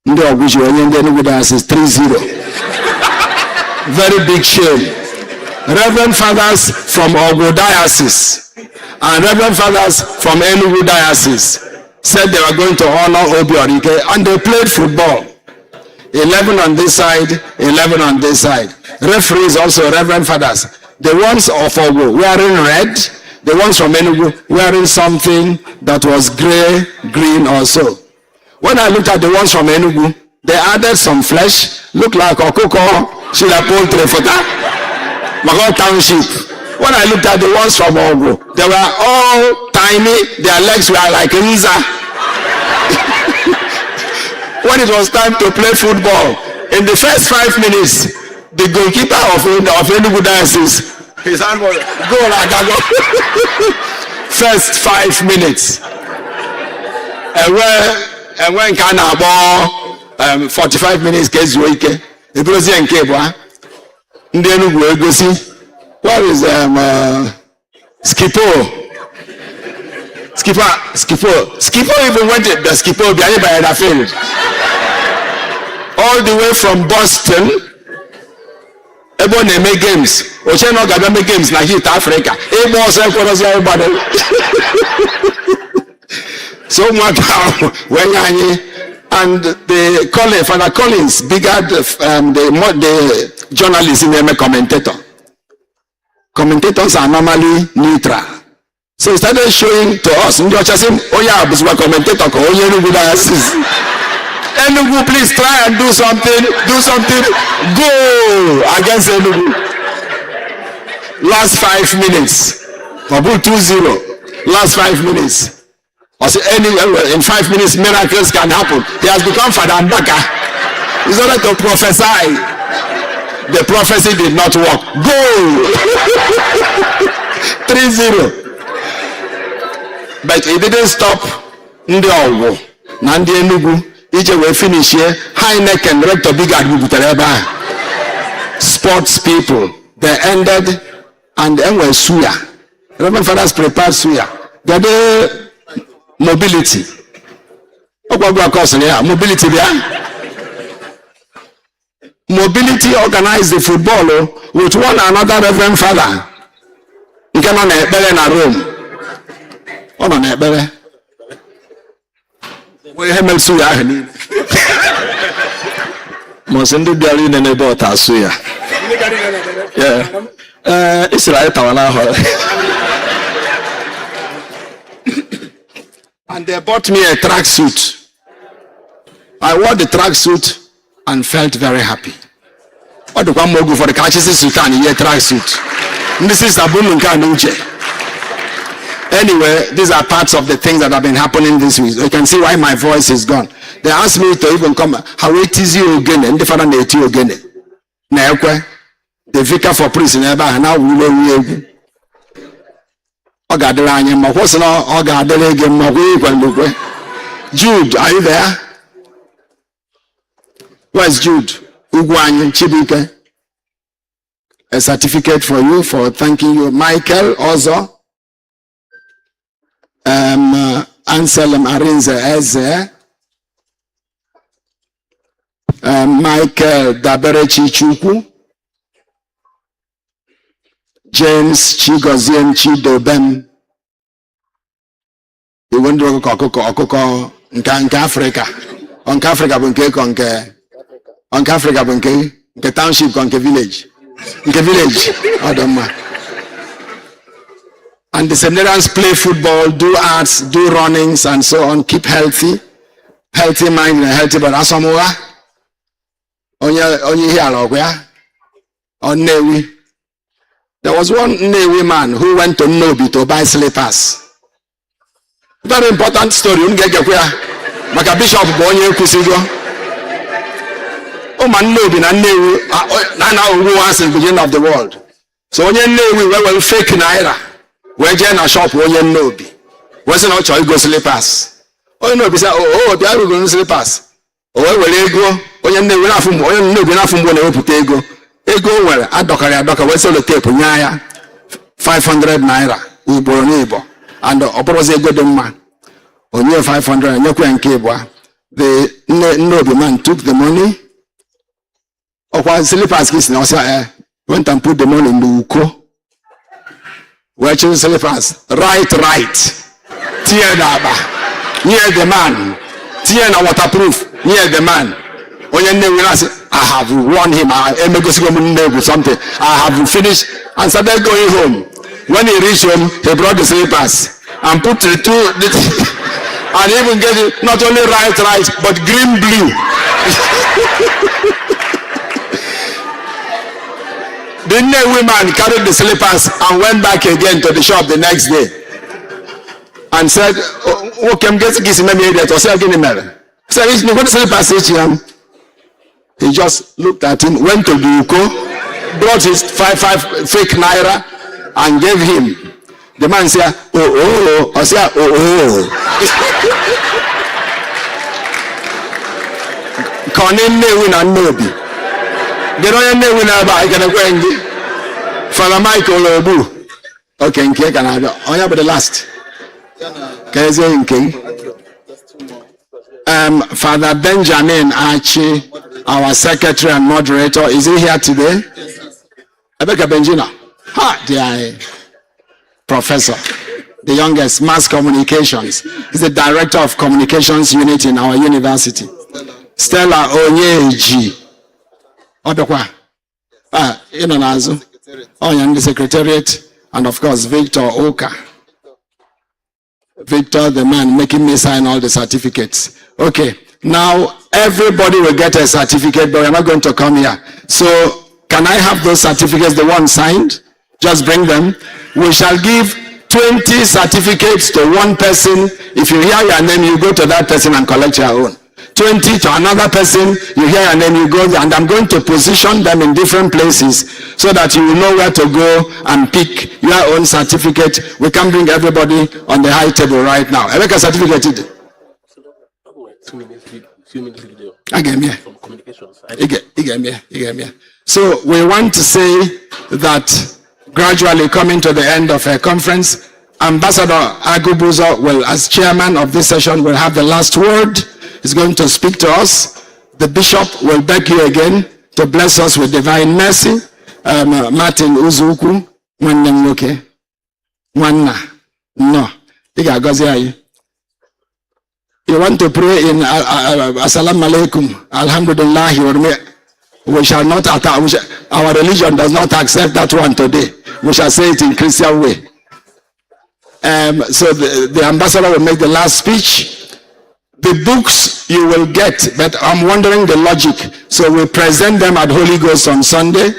Ndo which you are with us is 3-0. Very big shame. Reverend fathers from Ogo Diocese and Reverend fathers from Enugu Diocese said they were going to honor Obiora Ike, and they played football. 11 on this side, 11 on this side. Referees also Reverend fathers. The ones of Ogo wearing red, the ones from Enugu wearing something that was gray, green also. When I looked at the ones from Enugu, they added some flesh, looked like Okoko, Shila poultry for that. Mago Township. When I looked at the ones from Ogo, they were all tiny, their legs were like Nza. When it was time to play football, in the first 5 minutes, the goalkeeper of Enugu Diocese, his hand was go like a go. First 5 minutes. And when can I ball 45 minutes gets wake, it was in cable. Where is Skipper even went to the Skipper behind by the field. All the way from Boston, Eboneme Games. Oche no Gabame Games na hit Africa. Everybody. So much and the Colin, Father Collins, the journalist in the commentator. Commentators are normally neutral. So he started showing to us, oh yeah, but we're commentator, Enugu, please try and do something, go against Enugu. Last 5 minutes, Mabu 2-0, last 5 minutes. Or say anywhere in 5 minutes miracles can happen. He has become Father Mbaka. He's ordered to prophesy. The prophecy did not work. Goal! 3-0. But it didn't stop Ndi Owo. Nandi Enugu. Ije will finish here. High neck and rector bigard bubutereba. Sports people. They ended and then were suya. Reverend Fathers prepared suya. They mobility. Mobility there. Mobility organized the football with one another Reverend Father. You cannot in a room. Oh, no, we have a suya. Mosende Biali and about Asuya. Yeah. It's right. And they bought me a tracksuit. I wore the tracksuit and felt very happy. What do one more go for the Kachisi Sultan in your tracksuit? This is Abununka Nuche. Anyway, these are parts of the things that have been happening this week. You can see why my voice is gone. They asked me to even come. How it is you again? And the father net you again. The vicar for priest in Eba and now we will. Jude, are you there? Where's Jude? Ugwanyi Chibike. A certificate for you for thanking you. Michael also. Anselm Arinze Eze. Michael Daberechi Chukwu. James Chigozien Chidobem. You went to Okoko nke Africa. On Africa bunke konke. On Africa bunke the township konke village. Nke village. Adama. And the seminarians play football, do arts, do runnings and so on. Keep healthy. Healthy mind and healthy body. Asamoah. Onye here alogwa. On Newi. There was one Newi man who went to Nobi to buy slippers. Very important story. Maka Bishop Bonye Kusigo. Oh man, Nobi na Newi. Now who was in the beginning of the world. So when you Newi, we will fake naira. We join a shop when you Nobi. Wasn't not choice go slippers. Oh no, say oh, they are going slippers. Oh, where you go? When you Newi na from, when you Nobi na from when you put ego. Ego where adoka we sell the tape nyaya 500 naira we borrow neighbor and opposite a good man onye 500 and yoku and kebwa the Nobi man took the money of what slippers kiss now went and put the money in the uko where choosing slippers right tear daba near the man tear na waterproof near the man onye Newi I have won him. I have finished and started going home. When he reached home, he brought the slippers and put the two and even get it not only right, but green blue. The Newi man carried the slippers and went back again to the shop the next day and said, "Oh, can get this maybe that or say again, said, "What the slippers?" He just looked at him, went to the Uko, brought his 5 fake naira and gave him. The man said, oh. I said, oh. Konin Newi na Nobi. Gero Newi na ba ikana kwengi. Father Michael Obu. Okay, nke kana do. Onya be the last. Keze nke. Father Benjamin Achi, our secretary and moderator, is he here today? Abeka Benjina. dear professor, the youngest, mass communications. He's the director of communications unit in our university. Stella Onyeji. Odokwa. Nazu. The secretariat. And of course, Victor Oka. Victor, the man making me sign all the certificates. Okay. Now, everybody will get a certificate, but we're not going to come here. So, can I have those certificates, the ones signed? Just bring them. We shall give 20 certificates to one person. If you hear your name, you go to that person and collect your own. 20 to another person, you hear your name, you go there. And I'm going to position them in different places so that you will know where to go and pick your own certificate. We can bring everybody on the high table right now. I make a certificate. So we want to say that gradually coming to the end of a conference, Ambassador Agubuzo will, as chairman of this session, will have the last word. He's going to speak to us. The bishop will beg you again to bless us with divine mercy. Martin Uzuku, Mwannemloke, Mwanna, no. You want to pray in Assalamu alaikum, Alhamdulillah, we shall not attack, our religion does not accept that one today. We shall say it in Christian way. So the ambassador will make the last speech. The books you will get, but I'm wondering the logic. So we present them at Holy Ghost on Sunday,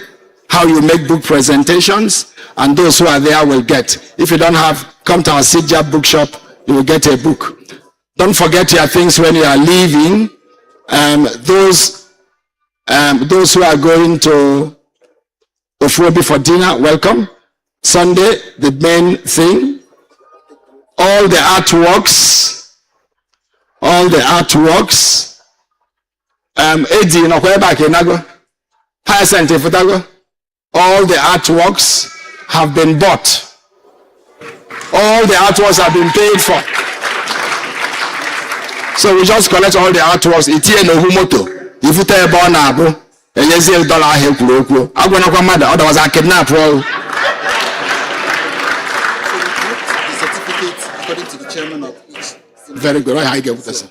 how you make book presentations, and those who are there will get. If you don't have, come to our CIDJAP bookshop, you will get a book. Don't forget your things when you are leaving. Those who are going to Ofuobi for dinner, welcome. Sunday, the main thing, all the artworks, Eddie, all the artworks have been bought. All the artworks have been paid for. So we just collect all the artworks. Itie no humoto. If you tell about Nabo, $1 here, I'm going to come mad. Otherwise, I kidnap all. The certificate according to the chairman of each. Very good. I get with this. The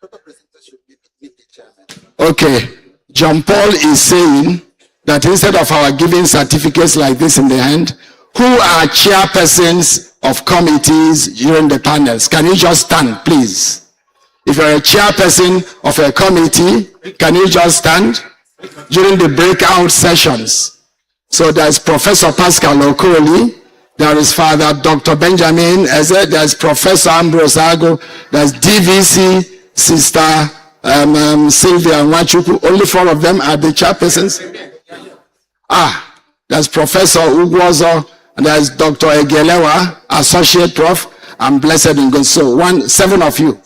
paper presenter should meet the chairman. Okay. John Paul is saying that instead of our giving certificates like this in the hand, who are chairpersons of committees during the panels? Can you just stand, please? If you're a chairperson of a committee, can you just stand during the breakout sessions? So there's Professor Pascal Okoli, there is Father Dr. Benjamin Eze, there's Professor Ambrose Ago, there's DVC Sister Sylvia Nwachuku. Only 4 of them are the chairpersons. There's Professor Ugwozo, and there's Dr. Egelewa, Associate Prof, and Blessed in God. So 7 of you.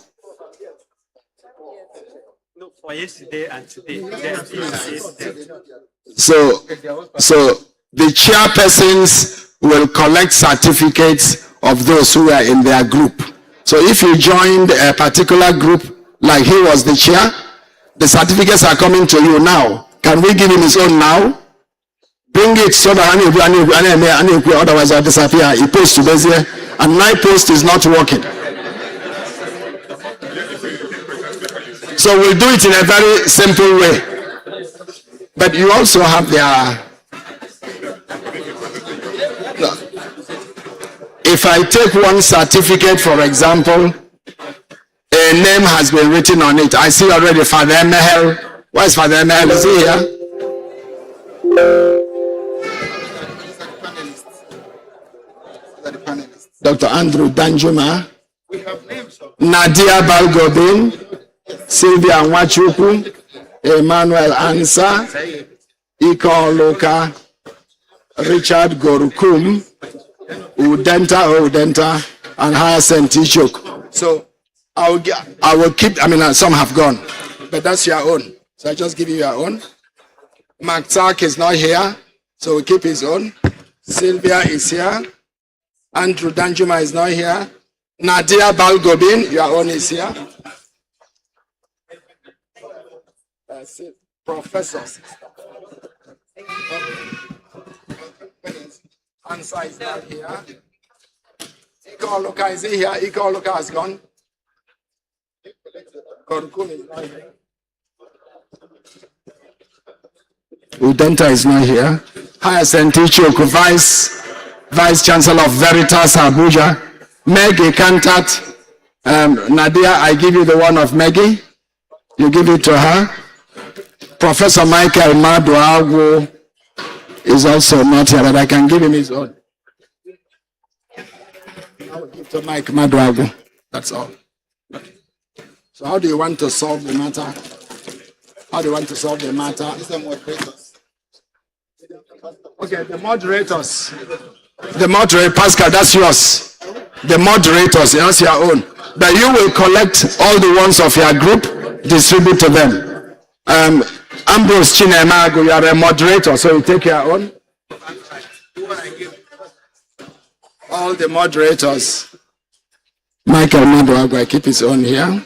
No, for yesterday and today. So the chairpersons will collect certificates of those who are in their group. So if you joined a particular group, like he was the chair, the certificates are coming to you now. Can we give him his own now? Bring it so that otherwise I'll disappear. He posts to Bezier, and my post is not working. So we'll do it in a very simple way. But you also have their... If I take one certificate, for example, a name has been written on it. I see already Father Mehel. Where is Father Mehel? Is he here? Dr. Andrew Danjuma, Nadia Balgobin, Sylvia Nwachuku, Emmanuel Ansa, Iko Loka, Richard Gorukum, Udenta, and Hyacinth Ichok. So I will keep, some have gone, but that's your own. So I just give you your own. Mark Tark is not here, so we keep his own. Sylvia is here. Andrew Danjuma is not here. Nadia Balgobin, your own is here. That's it. Professor. Answer is not here. Ike Oluka, is he here? Ike Oluka has gone. Korukun is not here. Udenta is not here. Hyacinth Ichioku, Vice Chancellor of Veritas Abuja. Maggie Kantat. Nadia, I give you the one of Maggie. You give it to her. Professor Michael Maduago is also not here, but I can give him his own. I will give to Mike Maduago. That's all. Okay. So how do you want to solve the matter? How do you want to solve the matter? Okay, the moderators. The moderator, Pascal, that's yours. The moderators, that's your own. But you will collect all the ones of your group, distribute to them. Ambrose Chinemago, you are a moderator, so you take your own. All the moderators. Michael Maduago, I keep his own here.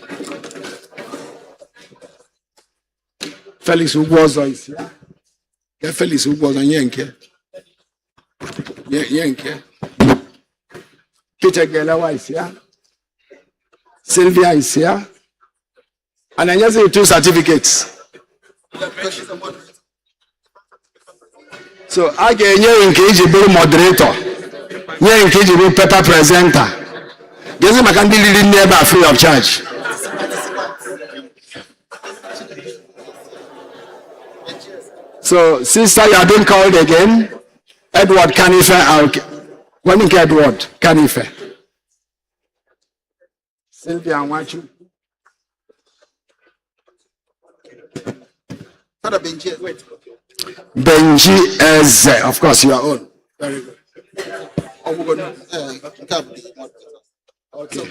Felix Ugwozo is here. Yeah, Felix Ugwozo, Yenke. Yenke. Peter Gelawa is here. Sylvia is here. And I just need 2 certificates. So I get you engage the moderator. You engage the paper presenter. Guess I can be nearby free of charge. So, sister, you have been called again. Edward Kanife. When you get Edward Kanife. Sylvia Anwachu. Benji Eze. Of course, your own. Very good. Okay.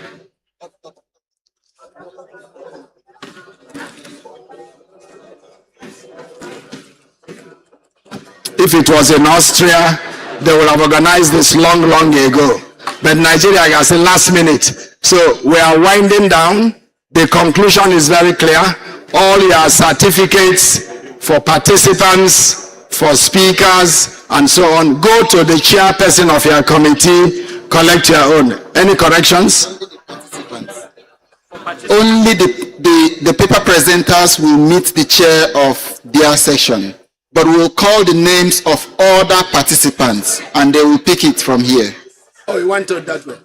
If it was in Austria, they would have organized this long ago. But Nigeria has a last minute. So we are winding down. The conclusion is very clear. All your certificates for participants, for speakers, and so on, go to the chairperson of your committee, collect your own. Any corrections? Only the paper presenters will meet the chair of their section. But we will call the names of other participants and they will pick it from here. Oh, you want it that way?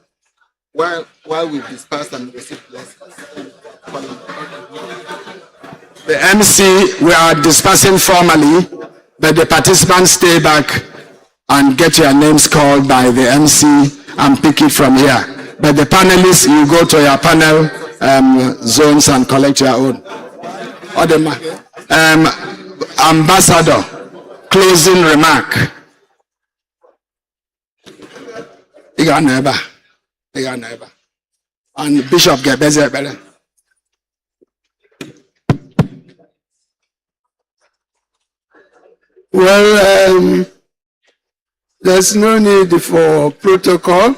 While we disperse and receive lessons. The MC, we are dispersing formally, but the participants stay back and get your names called by the MC and pick it from here. But the panelists, you go to your panel zones and collect your own. Ambassador, closing remark. And Bishop Gebeze. Well, there's no need for protocol.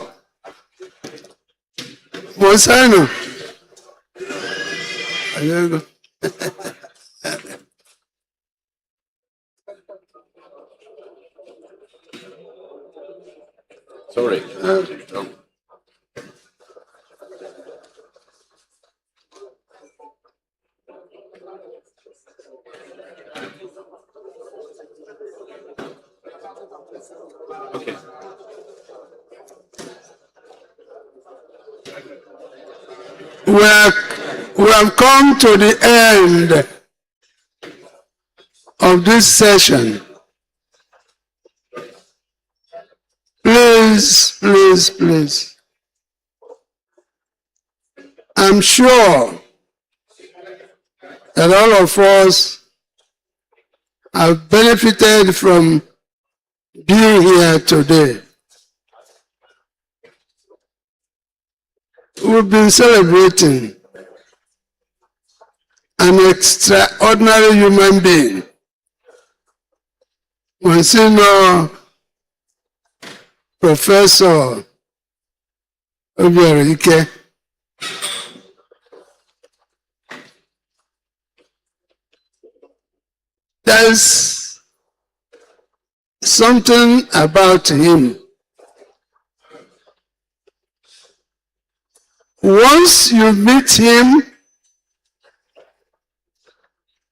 Monsano. There you go. Sorry. Okay. We have come to the end of this session. Please. I'm sure that all of us have benefited from being here today. We've been celebrating an extraordinary human being, Monsignor Professor Obiora Ike. There's something about him once you meet him,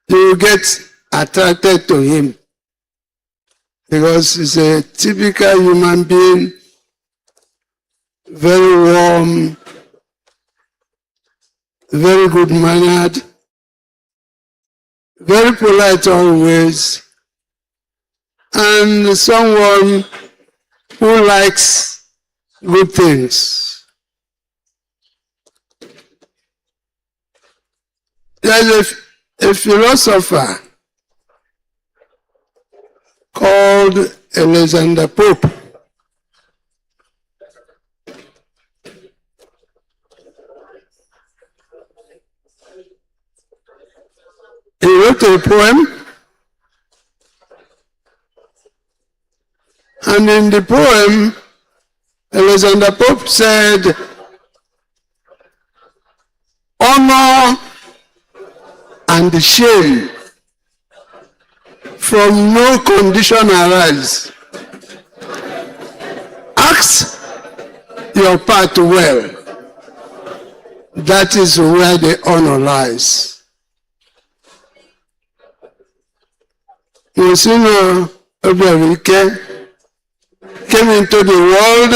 you get attracted to him because he's a typical human being, very warm, very good-mannered, very polite always, and someone who likes good things. There's a philosopher called Alexander Pope. He wrote a poem, and in the poem, Alexander Pope said, honor and shame from no condition arise. Act your part well. That is where the honor lies. Msgr Obiora Ike came into the world.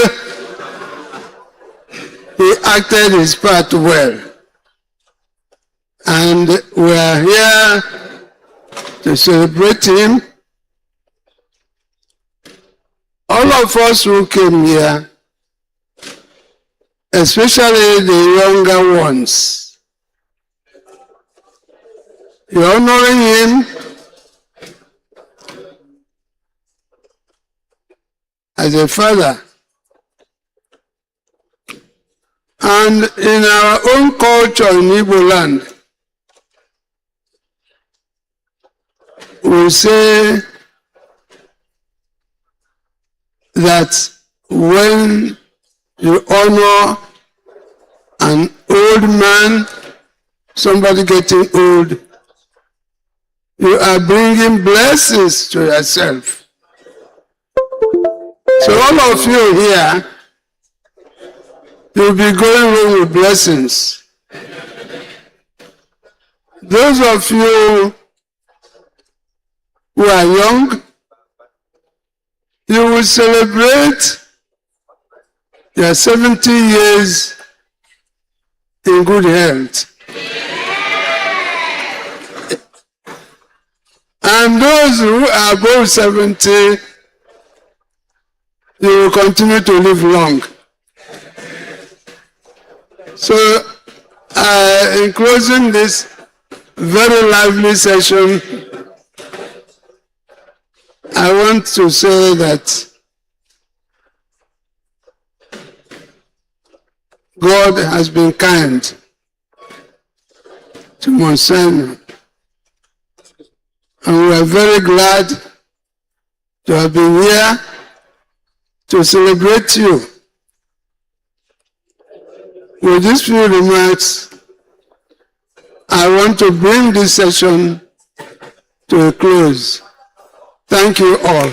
He acted his part well. And we are here to celebrate him. All of us who came here, especially the younger ones, you're honoring him as a father. And in our own culture in Igbo land, we say that when you honor an old man, somebody getting old, you are bringing blessings to yourself. So all of you here, you'll be going home with blessings. Those of you who are young, you will celebrate your 70 years in good health. And those who are above 70, you will continue to live long. So, in closing this very lively session, I want to say that God has been kind to Msgr, and we are very glad to have been here to celebrate you. With these few remarks, I want to bring this session to a close. Thank you all.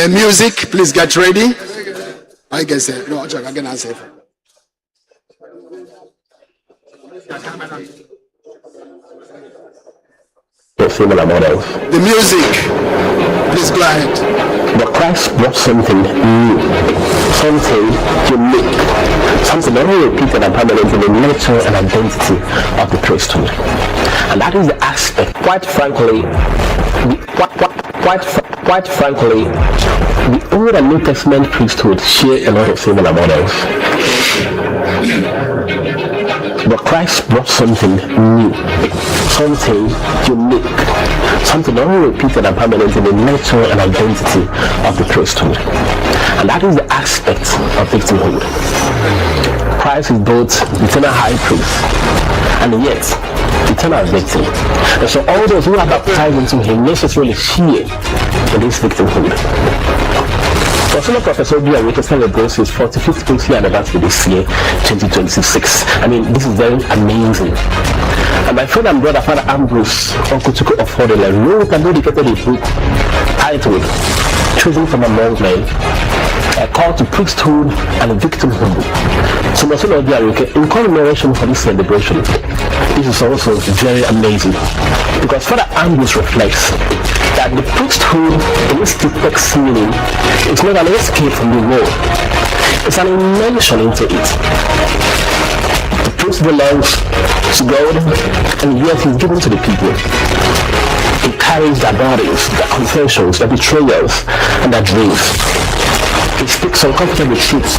Music, please get ready. I guess no, I can answer. Similar models. The music, please go ahead. But Christ brought something new, something unique, something not only repeated and permanent in the nature and identity of the priesthood. And that is the aspect, quite frankly, the Old and New Testament priesthood share a lot of similar models. But Christ brought something new, something unique, something not only repeated and permanent in the nature and identity of the priesthood. And that is the aspect of victimhood. Christ is both the eternal high priest and yet the eternal victim. And so all those who are baptized into him necessarily share in this victimhood. Professor Obiora Ike celebrates his 45th birthday anniversary this year, 2026. I mean, this is very amazing. my friend and brother, Father Ambrose Okutuko of Hodela, wrote and dedicated a book titled Chosen from Among Men, a call to priesthood and victimhood. So, Obiora Ike, in commemoration for this celebration, this is also very amazing because Father Ambrose reflects that the priesthood in its text meaning is not an escape from the world, it's an immersion into it. The priest belongs to God, and yet he's given to the people. He carries their burdens, their confessions, their betrayals, and their dreams. He speaks uncomfortable truths.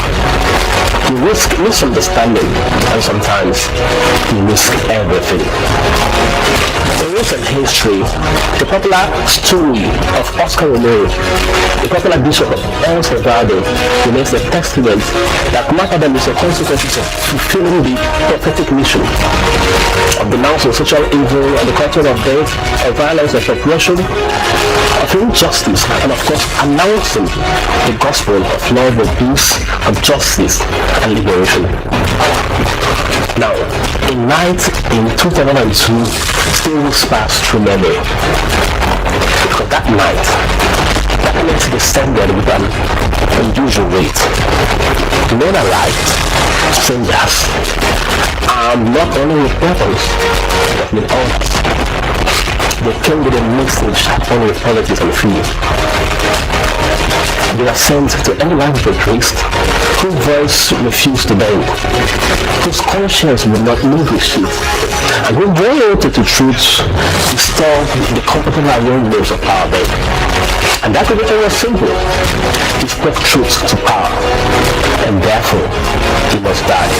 He risks misunderstanding, and sometimes he risks everything. In recent history, the popular story of Oscar Romero, the popular bishop of El Salvador, remains a testament that martyrdom is a consequence of fulfilling the prophetic mission of denouncing social evil and the culture of death, of violence, of oppression, of injustice, and of course announcing the gospel of love, of peace, of justice, and liberation. Now, a night in 2002 still whispers through memory. Because that night, darkness descended with an unusual weight. Men arrived, strangers, armed not only with weapons, but with orders. They came with a message only with politics and fear. They were sent to any life of a priest whose voice refused to bend, whose conscience would not move his sheet, and who loyalty to truth restored the comfortable arrangements of power bed. And that condition was simple. He spoke truth to power, and therefore he must die.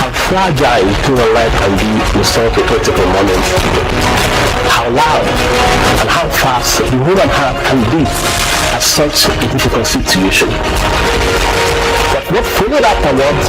How fragile human life can be in such a critical moment. How loud and how fast the human heart can beat at such a difficult situation. But what followed afterwards